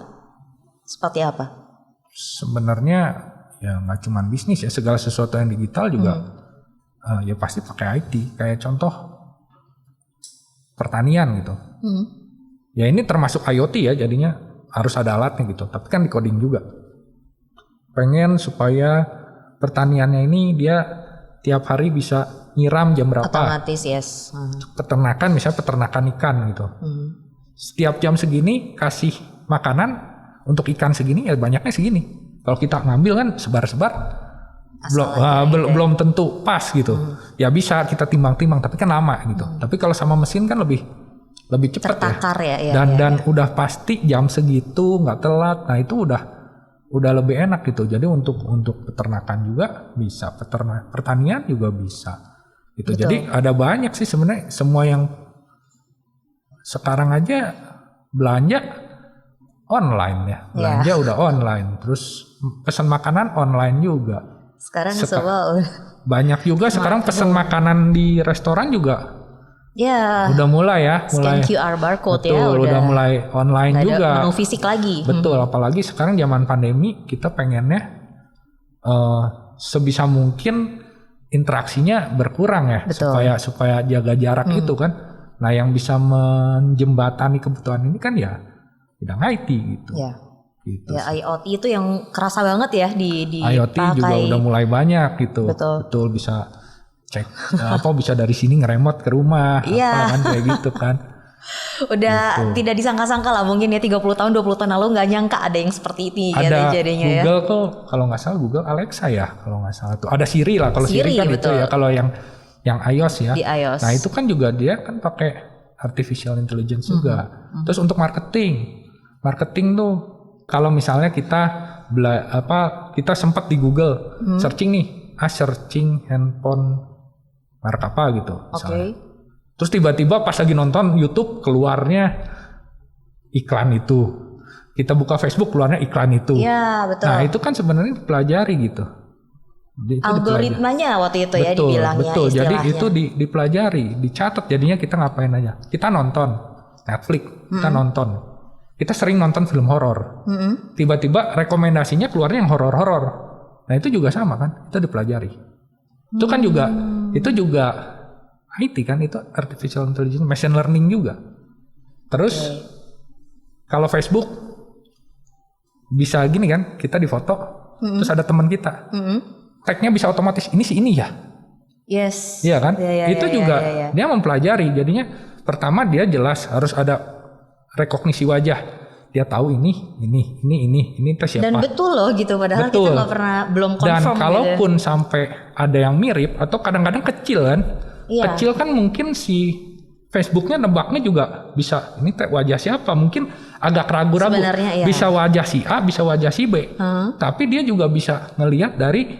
seperti apa? Sebenarnya ya nggak cuma bisnis ya, segala sesuatu yang digital juga ya pasti pakai IT. Kayak contoh pertanian gitu. Ya ini termasuk IoT ya, jadinya harus ada alatnya gitu. Tapi kan di coding juga. Pengen supaya pertaniannya ini dia tiap hari bisa nyiram jam berapa. Otomatis Peternakan misalnya peternakan ikan gitu. Setiap jam segini kasih makanan untuk ikan segini ya banyaknya segini. Kalau kita ngambil kan sebar-sebar. Belum tentu pas gitu. Ya bisa kita timbang-timbang tapi kan lama gitu. Tapi kalau sama mesin kan lebih cepat tertakar ya. Dan udah pasti jam segitu nggak telat. Nah itu udah lebih enak gitu. Jadi untuk peternakan juga bisa, pertanian juga bisa gitu. Betul. Jadi ada banyak sih sebenarnya, semua yang sekarang aja belanja online ya. Belanja udah online. Terus pesan makanan online juga. Sekarang semua banyak juga sekarang pesan makanan di restoran juga. Ya. Udah mulai ya, scan QR barcode. Betul, udah mulai online juga. Menu fisik lagi. Betul, apalagi sekarang zaman pandemi kita pengennya sebisa mungkin interaksinya berkurang ya. Betul. supaya jaga jarak itu kan. Nah, yang bisa menjembatani kebutuhan ini kan ya bidang IT gitu. Gitu. Ya IoT itu yang kerasa banget ya di IoT juga udah mulai banyak gitu. Betul bisa cek bisa dari sini ngeremot ke rumah apa kan kayak gitu kan. Udah tidak disangka-sangka lah mungkin ya 30 tahun 20 tahun lalu nggak nyangka ada yang seperti ini ada jadinya Google tuh kalau nggak salah Google Alexa ya kalau nggak salah tuh ada Siri lah kalau Siri kan betul. Itu ya kalau yang iOS ya. Di iOS. Nah itu kan juga dia kan pakai artificial intelligence juga. Terus untuk marketing tuh kalau misalnya kita sempat di Google searching nih, searching handphone merek apa gitu. Terus tiba-tiba pas lagi nonton YouTube keluarnya iklan itu. Kita buka Facebook keluarnya iklan itu. Iya betul. Nah itu kan sebenarnya dipelajari gitu. Algoritmanya waktu itu ya dibilangnya. Betul. Jadi itu dipelajari, dicatat. Jadinya kita ngapain aja? Kita nonton Netflix, kita nonton. Kita sering nonton film horor. Tiba-tiba rekomendasinya keluarnya yang horor-horor. Nah itu juga sama kan? Itu dipelajari. Itu kan juga IT kan, itu artificial intelligence, machine learning juga. Terus kalau Facebook bisa gini kan? Kita di foto, terus ada teman kita. Tag-nya bisa otomatis ini sih ini ya. Yes. Iya kan? Itu juga dia mempelajari. Jadinya pertama dia jelas harus ada rekognisi wajah, dia tahu ini itu siapa. Dan betul loh gitu, padahal kita nggak pernah belum confirm. Dan kalaupun sampai ada yang mirip atau kadang-kadang kecil kan, kecil kan mungkin si Facebooknya nebaknya juga bisa ini wajah siapa, mungkin agak ragu-ragu. Sebenarnya, iya. Bisa wajah si A, bisa wajah si B. Tapi dia juga bisa ngelihat dari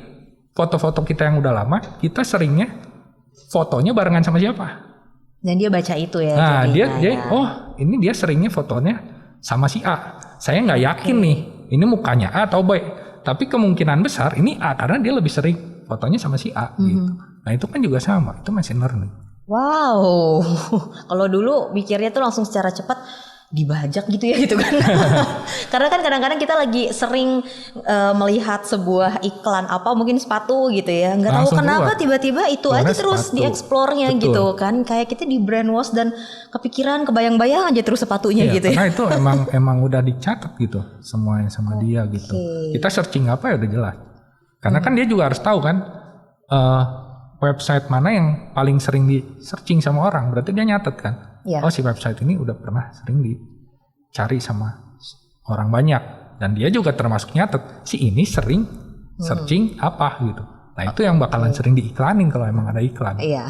foto-foto kita yang udah lama, kita seringnya fotonya barengan sama siapa. Dan dia baca itu ya. Nah, jadi, dia oh ini dia seringnya fotonya sama si A. Saya nggak yakin nih, ini mukanya A atau B. Tapi kemungkinan besar ini A karena dia lebih sering fotonya sama si A gitu. Nah itu kan juga sama, itu machine learning. Wow, kalau dulu mikirnya tuh langsung secara cepat dibajak gitu ya gitu kan. Karena kan kadang-kadang kita lagi sering melihat sebuah iklan apa mungkin sepatu gitu ya, nggak tahu Langsung kenapa keluar. tiba-tiba itu Keluarnya aja terus sepatu. dieksplornya Betul. gitu kan, kayak kita di brainwash dan kepikiran kebayang-bayang aja terus sepatunya Iya, gitu ya. karena itu emang udah dicatat gitu semuanya sama dia gitu. Kita searching apa ya udah jelas. Karena kan dia juga harus tahu kan website mana yang paling sering di searching sama orang. Berarti dia nyatet kan. Iya. Oh si website ini udah pernah sering dicari sama orang banyak. Dan dia juga termasuk nyatet si ini sering searching apa gitu. Nah itu yang bakalan sering diiklanin kalau emang ada iklan. Iya.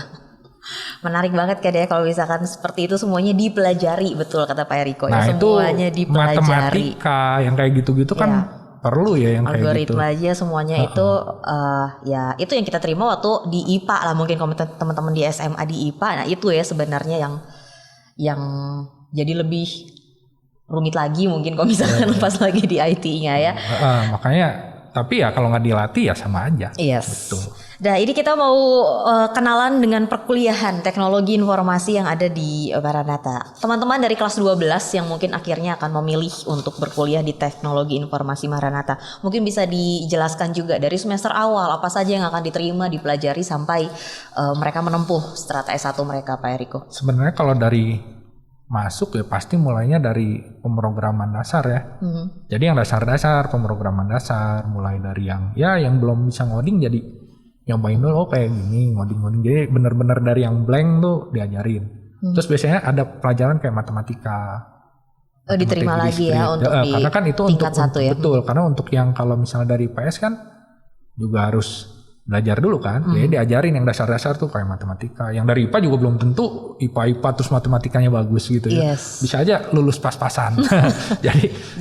Menarik banget kan ya kalau misalkan seperti itu semuanya dipelajari, betul kata Pak Eriko Nah ya, itu semuanya dipelajari. matematika yang kayak gitu-gitu kan perlu ya yang kayak gitu. Algoritma aja semuanya itu ya itu yang kita terima waktu di IPA lah, mungkin kalau teman-teman di SMA di IPA. Nah itu ya sebenarnya yang jadi lebih rumit lagi mungkin kalau misalkan pas lagi di IT-nya ya. Makanya tapi ya kalau nggak dilatih ya sama aja. Yes. Betul. Nah ini kita mau kenalan dengan perkuliahan teknologi informasi yang ada di Maranatha. Teman-teman dari kelas 12 yang mungkin akhirnya akan memilih untuk berkuliah di teknologi informasi Maranatha. Mungkin bisa dijelaskan juga dari semester awal apa saja yang akan diterima, dipelajari sampai mereka menempuh strata S1 mereka Pak Eriko. Sebenarnya kalau dari masuk ya pasti mulainya dari pemrograman dasar ya. Jadi yang dasar-dasar, pemrograman dasar, mulai dari yang belum bisa ngoding jadi nyobain dulu kayak gini ngoding-ngoding. Jadi benar-benar dari yang blank tuh diajarin. Terus biasanya ada pelajaran kayak matematika. Diterima lagi ya untuk di karena kan itu tingkat untuk 1 ya. Betul, karena untuk yang kalau misalnya dari PS kan juga harus belajar dulu kan. Jadi diajarin yang dasar-dasar tuh kayak matematika. Yang dari IPA juga belum tentu IPA terus matematikanya bagus gitu ya. Yes. Bisa aja lulus pas-pasan.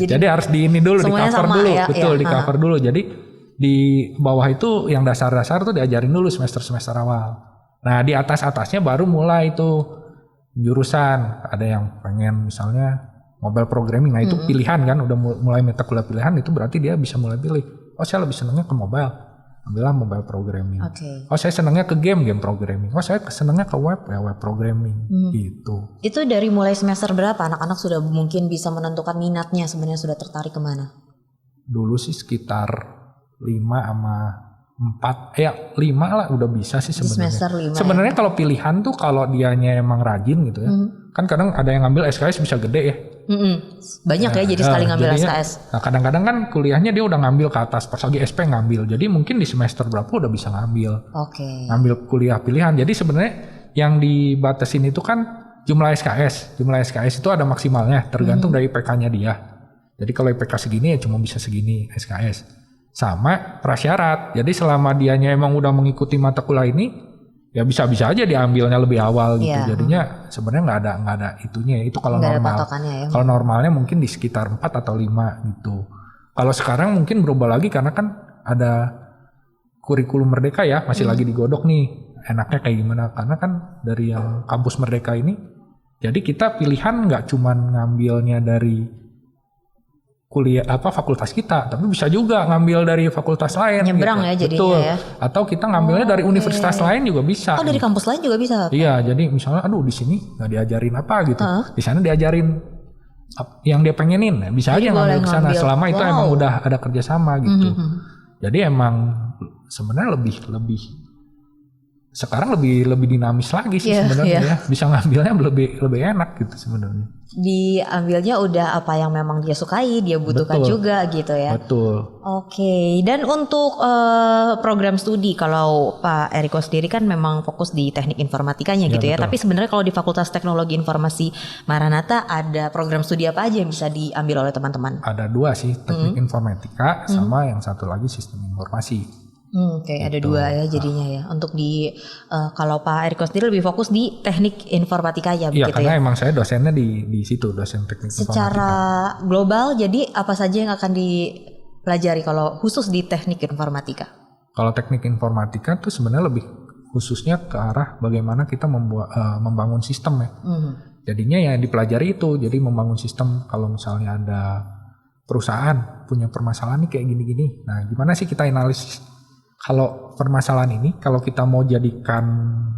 jadi harus di ini dulu, di semuanya cover sama dulu. ya, Betul, ya. di cover dulu. Jadi di bawah itu yang dasar-dasar tuh diajarin dulu semester-semester awal. Nah, di atas-atasnya baru mulai tuh jurusan. Ada yang pengen misalnya mobile programming. Nah, itu pilihan kan, udah mulai mata kuliah pilihan itu berarti dia bisa mulai pilih. Oh, saya lebih senangnya ke mobile. Ambillah mobile programming. Oh, saya senangnya ke game programming. Oh, saya senangnya ke web programming gitu. Itu dari mulai semester berapa anak-anak sudah mungkin bisa menentukan minatnya, sebenarnya sudah tertarik kemana? Dulu sih sekitar 5 sama 4 5 lah udah bisa sih sebenarnya. Semester 5 sebenarnya kalau pilihan tuh kalau dianya emang rajin gitu ya. Kan kadang ada yang ngambil SKS bisa gede ya. Banyak ya jadi sekali ngambil jadinya, SKS. Nah kadang-kadang kan kuliahnya dia udah ngambil ke atas pas lagi SP ngambil. Jadi mungkin di semester berapa udah bisa ngambil. Ngambil kuliah pilihan. Jadi sebenarnya yang dibatasin itu kan jumlah SKS. Jumlah SKS itu ada maksimalnya tergantung dari IPK-nya dia. Jadi kalau IPK segini ya cuma bisa segini SKS. Sama prasyarat. Jadi selama dianya emang udah mengikuti mata kuliah ini, ya bisa-bisa aja diambilnya lebih awal gitu. Iya. Jadinya sebenarnya nggak ada itunya. Itu kalau Nggak ada normal. patokannya ya. Kalau normalnya mungkin di sekitar 4 atau 5 gitu. Kalau sekarang mungkin berubah lagi karena kan ada kurikulum Merdeka ya, masih lagi digodok nih. Enaknya kayak gimana? Karena kan dari yang kampus Merdeka ini, jadi kita pilihan nggak cuman ngambilnya dari kuliah fakultas kita, tapi bisa juga ngambil dari fakultas lain. Nyebrang gitu. ya jadinya Betul. ya. Atau kita ngambilnya dari universitas lain juga bisa. Oh dari kampus lain juga bisa? Iya, jadi misalnya, aduh di sini nggak diajarin apa gitu, di sana diajarin yang dia pengenin, bisa Jadi aja ngambil ke sana. Selama itu emang udah ada kerjasama gitu. Jadi emang sebenarnya lebih sekarang lebih dinamis lagi sih sebenarnya ya. Bisa ngambilnya lebih enak gitu sebenarnya. Diambilnya udah apa yang memang dia sukai, dia butuhkan juga gitu ya. Betul. Oke, dan untuk program studi kalau Pak Eriko sendiri kan memang fokus di teknik informatikanya gitu ya. Betul. Tapi sebenarnya kalau di Fakultas Teknologi Informasi Maranatha ada program studi apa aja yang bisa diambil oleh teman-teman? Ada 2 sih, teknik informatika sama yang satu lagi sistem informasi. Oke, ada dua ya jadinya ya. Untuk di kalau Pak Eriko sendiri lebih fokus di teknik informatika ya Iya, begitu karena ya. emang saya dosennya di situ, dosen teknik Secara informatika. global, jadi apa saja yang akan dipelajari kalau khusus di teknik informatika? Kalau teknik informatika tuh sebenarnya lebih khususnya ke arah bagaimana kita membangun sistem ya. Jadinya ya dipelajari itu, jadi membangun sistem. Kalau misalnya ada perusahaan punya permasalahan nih kayak gini-gini, nah gimana sih kita analisis kalau permasalahan ini, kalau kita mau jadikan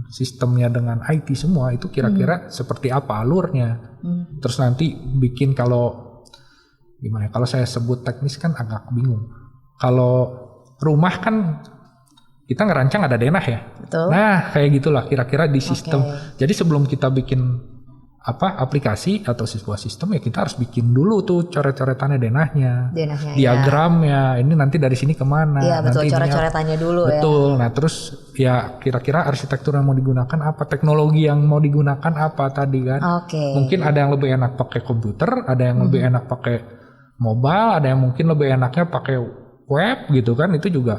sistemnya dengan IT semua, itu kira-kira seperti apa alurnya. Terus nanti bikin kalau gimana ya, kalau saya sebut teknis kan agak bingung. Kalau rumah kan kita ngerancang ada denah ya. Betul. Nah kayak gitulah kira-kira di sistem. Jadi sebelum kita bikin aplikasi atau sebuah sistem ya kita harus bikin dulu tuh coret-coretannya denahnya, diagramnya, ini nanti dari sini kemana. Iya betul, nanti coret-coretannya dulu ya. Betul, nah terus ya kira-kira arsitektur yang mau digunakan apa, teknologi yang mau digunakan apa tadi kan. Mungkin ada yang lebih enak pakai komputer, ada yang lebih enak pakai mobile, ada yang mungkin lebih enaknya pakai web gitu kan, itu juga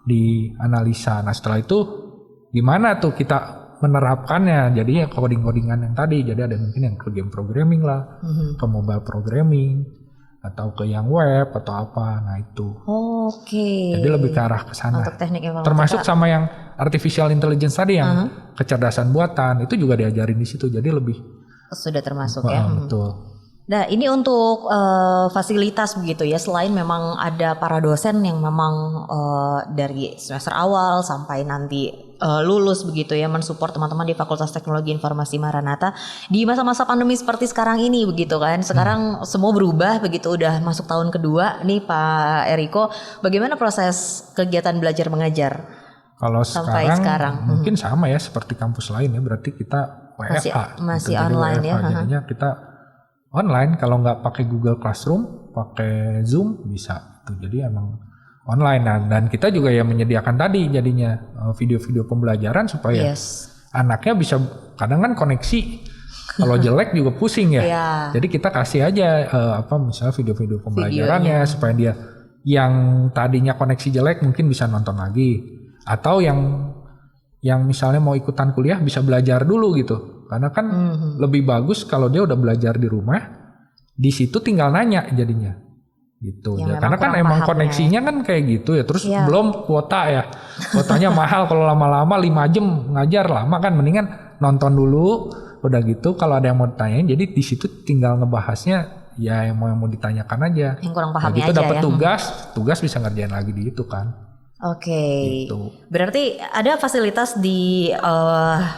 dianalisa. Nah setelah itu gimana tuh kita menerapkannya, jadi ya coding-codingan yang tadi, jadi ada mungkin yang ke game programming lah, ke mobile programming, atau ke yang web atau apa, nah itu. Jadi lebih ke arah ke sana. Untuk teknik informatika. Termasuk sama yang artificial intelligence tadi yang kecerdasan buatan itu juga diajarin di situ, jadi lebih. Sudah termasuk ya. Betul. Nah ini untuk fasilitas begitu ya, selain memang ada para dosen yang memang dari semester awal sampai nanti lulus begitu ya, mensupport teman-teman di Fakultas Teknologi Informasi Maranatha di masa-masa pandemi seperti sekarang ini begitu kan. Sekarang semua berubah begitu, udah masuk tahun kedua nih Pak Eriko, bagaimana proses kegiatan belajar mengajar? Kalau sampai sekarang mungkin sama ya seperti kampus lain ya, berarti kita WFH. Masih online WFH, ya. Jadinya kita online, kalau nggak pakai Google Classroom, pakai Zoom bisa. Jadi emang online. Nah, dan kita juga ya menyediakan tadi jadinya video-video pembelajaran supaya anaknya bisa, kadang kan koneksi kalau jelek juga pusing ya. Jadi kita kasih aja misalnya video-video pembelajarannya supaya dia yang tadinya koneksi jelek mungkin bisa nonton lagi, atau yang misalnya mau ikutan kuliah bisa belajar dulu gitu. Karena kan lebih bagus kalau dia udah belajar di rumah, di situ tinggal nanya jadinya. Gitu ya, karena kan emang koneksinya kan kayak gitu ya, terus belum kuota ya, kuotanya mahal kalau lama-lama 5 jam ngajar lama kan, mendingan nonton dulu udah gitu. Kalau ada yang mau ditanyain, jadi di situ tinggal ngebahasnya ya yang mau ditanyakan aja, yang kurang paham gitu, aja dapat ya. tugas bisa ngerjain lagi di itu kan. Gitu. Berarti ada fasilitas di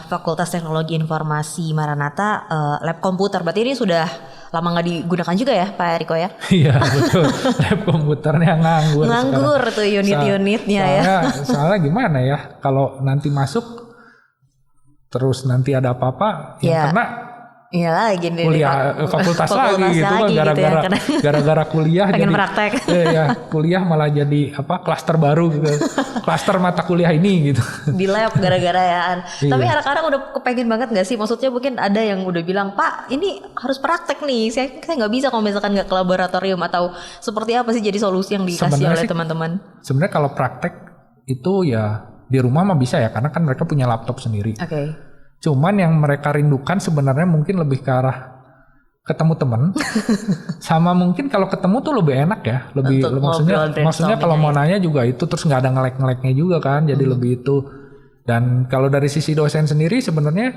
Fakultas Teknologi Informasi Maranatha, lab komputer. Berarti ini sudah lama nggak digunakan juga ya Pak Eriko ya? Iya betul, lab komputernya nganggur. Nganggur sekarang. Tuh unit-unitnya ya. Soalnya gimana ya, kalau nanti masuk terus nanti ada apa-apa yang kena kuliah fakultas lagi gitu kan, gara-gara kuliah pengen jadi praktek. Kuliah malah jadi klaster baru gitu, klaster mata kuliah ini gitu di lab gara-gara ya. Tapi anak-anak udah kepengen banget nggak sih, maksudnya mungkin ada yang udah bilang Pak ini harus praktek nih, saya nggak bisa kalau misalkan nggak ke laboratorium, atau seperti apa sih jadi solusi yang dikasih oleh teman-teman? Sebenarnya kalau praktek itu ya di rumah mah bisa ya, karena kan mereka punya laptop sendiri. Cuman yang mereka rindukan sebenarnya mungkin lebih ke arah ketemu teman, sama mungkin kalau ketemu tuh lebih enak ya, lebih maksudnya kalau mau nanya juga itu, terus nggak ada ngelek-ngeleknya juga kan, jadi lebih itu. Dan kalau dari sisi dosen sendiri sebenarnya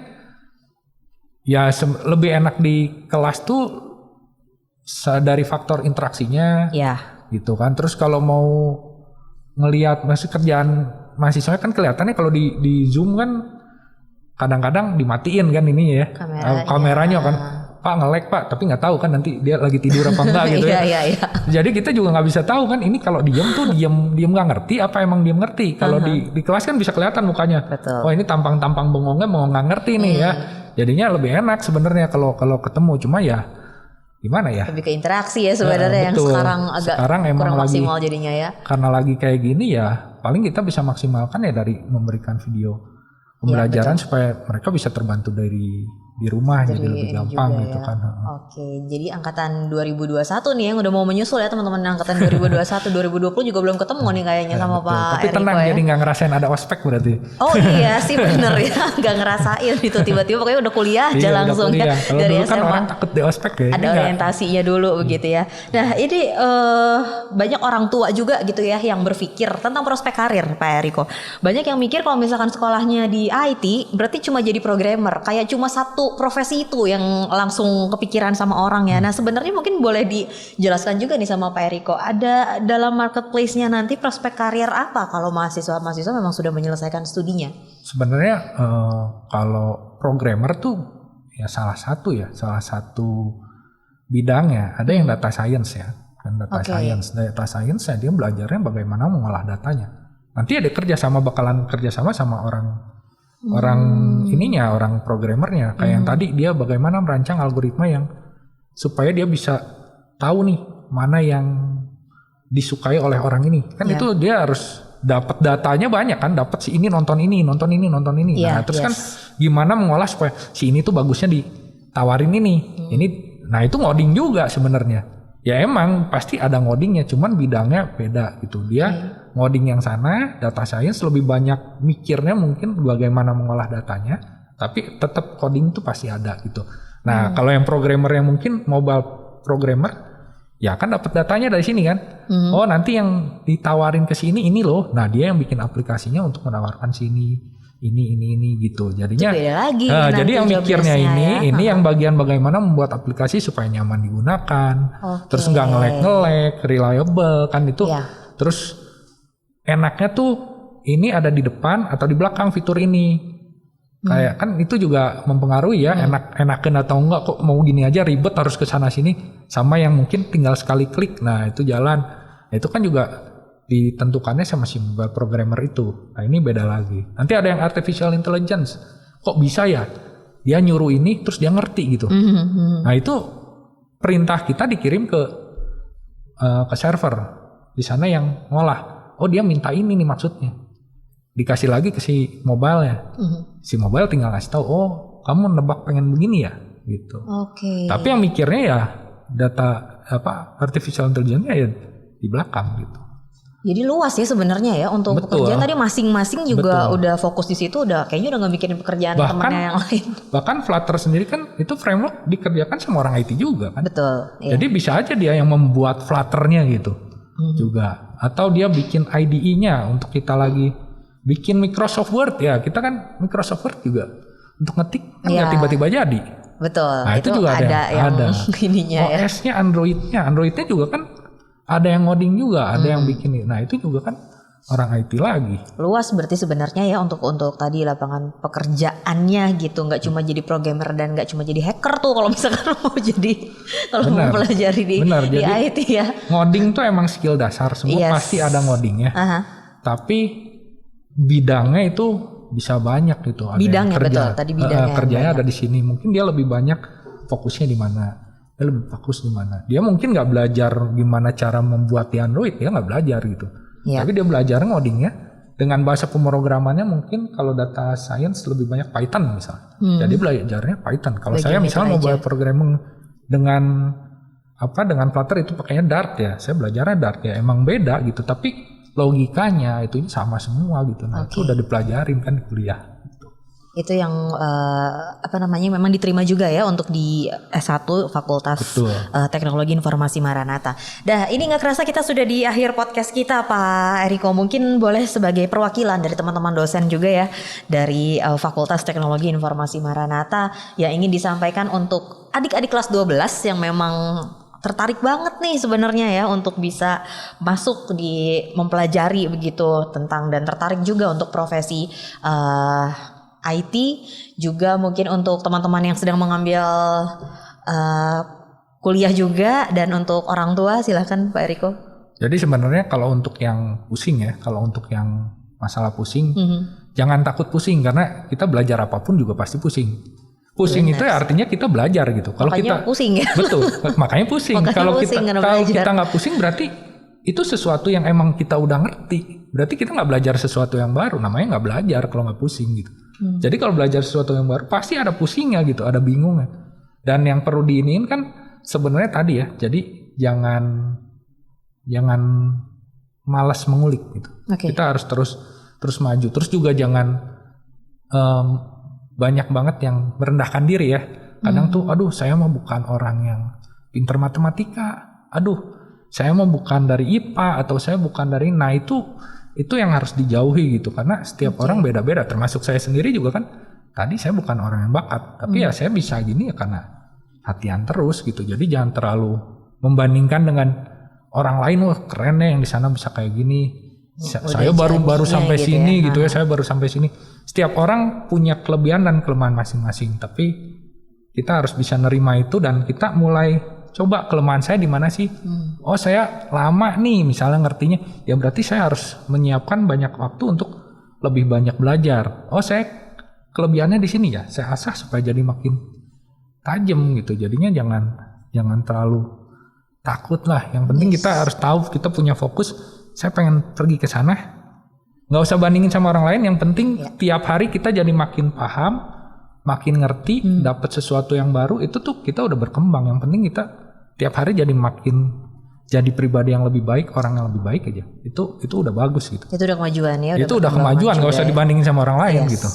ya lebih enak di kelas tuh dari faktor interaksinya, gitu kan. Terus kalau mau ngelihat masih kerjaan mahasiswa kan kelihatannya kalau di Zoom kan kadang-kadang dimatiin kan ini ya kameranya kan, Pak nge-lag Pak, tapi nggak tahu kan nanti dia lagi tidur apa enggak gitu ya. Jadi kita juga nggak bisa tahu kan ini kalau diem tuh diem nggak ngerti apa emang diem ngerti. Kalau di kelas kan bisa kelihatan mukanya. Oh ini tampang bengongnya mau nggak ngerti nih ya. Jadinya lebih enak sebenarnya kalau ketemu, cuma ya gimana ya? Lebih ke interaksi ya sebenarnya, yang sekarang emang kurang maksimal jadinya ya. Karena lagi kayak gini ya paling kita bisa maksimalkan ya dari memberikan video pembelajaran supaya mereka bisa terbantu dari di rumah jadi Jadi lebih ini gampang juga gitu ya. kan. Oke, jadi angkatan 2021 nih yang udah mau menyusul ya teman-teman angkatan 2021, 2020 juga belum ketemu nih kayaknya sama Betul. Pak Tapi Eriko tenang ya. jadi nggak ngerasain ada ospek berarti. Oh iya sih bener ya, nggak ngerasain itu tiba-tiba pokoknya udah kuliah aja Iya, udah langsung ya kuliah. Kalau dari dulu kan SMA. orang takut di ospek ya. Ada Ini nggak. orientasinya dulu begitu ya. Nah ini banyak orang tua juga gitu ya yang berpikir tentang prospek karir Pak Eriko. Banyak yang mikir kalau misalkan sekolahnya di IT berarti cuma jadi programmer, kayak cuma satu profesi itu yang langsung kepikiran sama orang ya. Nah sebenarnya mungkin boleh dijelaskan juga nih sama Pak Eriko, ada dalam marketplace-nya nanti prospek karir apa kalau mahasiswa memang sudah menyelesaikan studinya? Sebenarnya kalau programmer tuh ya salah satu bidangnya. Ada yang data science ya, kan data science ya dia belajarnya bagaimana mengolah datanya. Nanti ada bakalan kerjasama sama orang programmernya kayak yang tadi dia bagaimana merancang algoritma yang supaya dia bisa tahu nih mana yang disukai oleh orang ini kan. Itu dia harus dapat datanya banyak kan, dapat si ini nonton ini. Nah terus kan gimana mengolah supaya si ini tuh bagusnya ditawarin ini. Nah itu ngoding juga sebenarnya. Ya emang pasti ada ngodingnya, cuman bidangnya beda gitu. Dia ngoding yang sana, data science lebih banyak mikirnya mungkin bagaimana mengolah datanya, tapi tetap coding itu pasti ada gitu. Nah kalau yang programmer yang mungkin mobile programmer, ya kan dapat datanya dari sini kan. Oh nanti yang ditawarin ke sini ini loh. Nah dia yang bikin aplikasinya untuk menawarkan sini. Ini gitu. Jadinya lagi jadi yang mikirnya ini yang bagian bagaimana membuat aplikasi supaya nyaman digunakan, terus nggak ngelek, reliable kan itu. Terus enaknya tuh ini ada di depan atau di belakang fitur ini. Kayak kan itu juga mempengaruhi ya, enakan atau enggak, kok mau gini aja ribet harus ke sana sini, sama yang mungkin tinggal sekali klik. Nah, itu jalan. Nah, itu kan juga ditentukannya sama si mobile programmer itu. Nah ini beda lagi. Nanti ada yang artificial intelligence. Kok bisa ya? Dia nyuruh ini terus dia ngerti gitu. Nah itu perintah kita dikirim ke server. Di sana yang ngolah. Oh dia minta ini nih maksudnya. Dikasih lagi ke si mobile-nya. Si mobile tinggal ngasih tahu, oh kamu nebak pengen begini ya? Gitu. Tapi yang mikirnya ya data artificial intelligence ya di belakang gitu. Jadi luas ya sebenarnya ya untuk pekerjaan tadi masing-masing juga udah fokus di situ, udah kayaknya udah nggak mikirin pekerjaan temennya yang lain. Bahkan Flutter sendiri kan itu framework dikerjakan sama orang IT juga kan. Betul. Jadi bisa aja dia yang membuat Flutternya gitu juga, atau dia bikin IDE-nya untuk kita lagi bikin Microsoft Word ya. Kita kan Microsoft Word juga untuk ngetik kan nggak tiba-tiba jadi. Betul. Nah itu juga ada. Ininya OS-nya Androidnya juga kan. Ada yang ngoding juga, ada yang bikin. Nah itu juga kan orang IT lagi. Luas berarti sebenarnya ya untuk tadi lapangan pekerjaannya gitu, nggak cuma jadi programmer dan nggak cuma jadi hacker tuh kalau misalkan mau mau pelajari di IT ya. Ngoding tuh emang skill dasar, semua pasti ada ngodingnya. Tapi bidangnya itu bisa banyak gitu. Ada bidangnya betul, tadi bidangnya. Kerjanya ada di sini, mungkin dia lebih banyak fokusnya di mana. Dia lebih fokus di mana. Dia mungkin nggak belajar gimana cara membuat di Android, dia nggak belajar gitu. Tapi dia belajar ngodingnya dengan bahasa pemrogramannya mungkin kalau data science lebih banyak Python misalnya. Jadi belajarnya Python. Kalau saya misalnya mau buat programming dengan Flutter itu pakainya Dart ya. Saya belajarnya Dart ya. Emang beda gitu. Tapi logikanya itu sama semua gitu. Nah itu udah dipelajarin kan di kuliah. Itu yang memang diterima juga ya untuk di S1 Fakultas Teknologi Informasi Maranatha. Dah ini gak kerasa kita sudah di akhir podcast kita Pak Eriko. Mungkin boleh sebagai perwakilan dari teman-teman dosen juga ya dari Fakultas Teknologi Informasi Maranatha yang ingin disampaikan untuk adik-adik kelas 12 yang memang tertarik banget nih sebenarnya ya untuk bisa masuk di mempelajari begitu tentang dan tertarik juga untuk profesi IT, juga mungkin untuk teman-teman yang sedang mengambil kuliah juga, dan untuk orang tua silahkan Pak Eriko. Jadi sebenarnya kalau untuk yang pusing ya, kalau untuk yang masalah pusing, jangan takut pusing karena kita belajar apapun juga pasti pusing. Pusing itu ya artinya kita belajar gitu. Kalau kita pusing ya. Betul, makanya pusing. Kalau kita nggak pusing berarti itu sesuatu yang emang kita udah ngerti. Berarti kita nggak belajar sesuatu yang baru, namanya nggak belajar kalau nggak pusing gitu. Jadi kalau belajar sesuatu yang baru pasti ada pusingnya gitu, ada bingungnya. Dan yang perlu diiniin kan sebenarnya tadi ya. Jadi jangan malas mengulik gitu. Kita harus terus maju. Terus juga jangan banyak banget yang merendahkan diri ya. Kadang tuh aduh saya mah bukan orang yang pinter matematika. Aduh saya mah bukan dari IPA atau saya bukan dari itu yang harus dijauhi gitu, karena setiap orang beda-beda, termasuk saya sendiri juga kan. Tadi saya bukan orang yang bakat, tapi ya saya bisa gini ya karena latihan terus gitu. Jadi jangan terlalu membandingkan dengan orang lain, wah keren ya yang di sana bisa kayak gini. Saya baru sampai gitu sini ya. Gitu ya, saya baru sampai sini. Setiap orang punya kelebihan dan kelemahan masing-masing, tapi kita harus bisa nerima itu dan kita mulai coba kelemahan saya di mana sih? Oh saya lama nih misalnya ngertinya, ya berarti saya harus menyiapkan banyak waktu untuk lebih banyak belajar. Oh saya kelebihannya di sini ya, saya asah supaya jadi makin tajam gitu. Jadinya jangan terlalu takut lah. Yang penting kita harus tahu kita punya fokus. Saya pengen pergi ke sana. Nggak usah bandingin sama orang lain. Yang penting tiap hari kita jadi makin paham, makin ngerti, dapat sesuatu yang baru. Itu tuh kita udah berkembang. Yang penting kita tiap hari jadi pribadi yang lebih baik, orang yang lebih baik aja. Itu udah bagus gitu. Itu udah kemajuan ya. Itu udah kemajuan, nggak usah dibandingin sama orang lain gitu.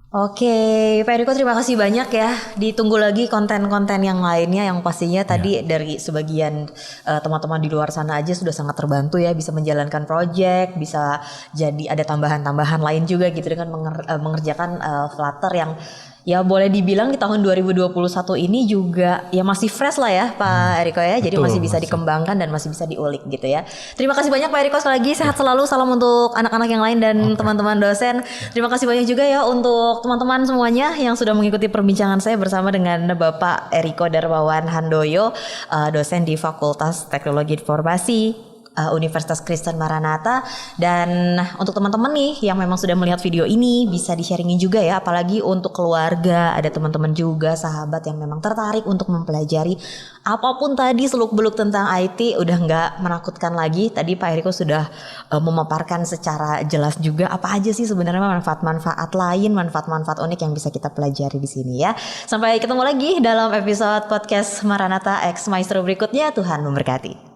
Oke, Pak Eriko terima kasih banyak ya. Ditunggu lagi konten-konten yang lainnya yang pastinya tadi dari sebagian teman-teman di luar sana aja sudah sangat terbantu ya, bisa menjalankan project, bisa jadi ada tambahan-tambahan lain juga gitu dengan mengerjakan Flutter yang ya boleh dibilang di tahun 2021 ini juga ya masih fresh lah ya Pak Eriko ya. Jadi masih bisa dikembangkan dan masih bisa diulik gitu ya. Terima kasih banyak Pak Eriko sekali lagi. Sehat selalu. Salam untuk anak-anak yang lain dan teman-teman dosen. Terima kasih banyak juga ya untuk teman-teman semuanya yang sudah mengikuti perbincangan saya bersama dengan Bapak Eriko Darmawan Handoyo, dosen di Fakultas Teknologi Informasi Universitas Kristen Maranatha. Dan untuk teman-teman nih yang memang sudah melihat video ini bisa di-sharingin juga ya, apalagi untuk keluarga, ada teman-teman juga sahabat yang memang tertarik untuk mempelajari apapun tadi seluk-beluk tentang IT, udah nggak menakutkan lagi. Tadi Pak Eriko sudah memaparkan secara jelas juga apa aja sih sebenarnya manfaat-manfaat lain, manfaat-manfaat unik yang bisa kita pelajari di sini ya. Sampai ketemu lagi dalam episode podcast Maranatha X Maestro berikutnya. Tuhan memberkati.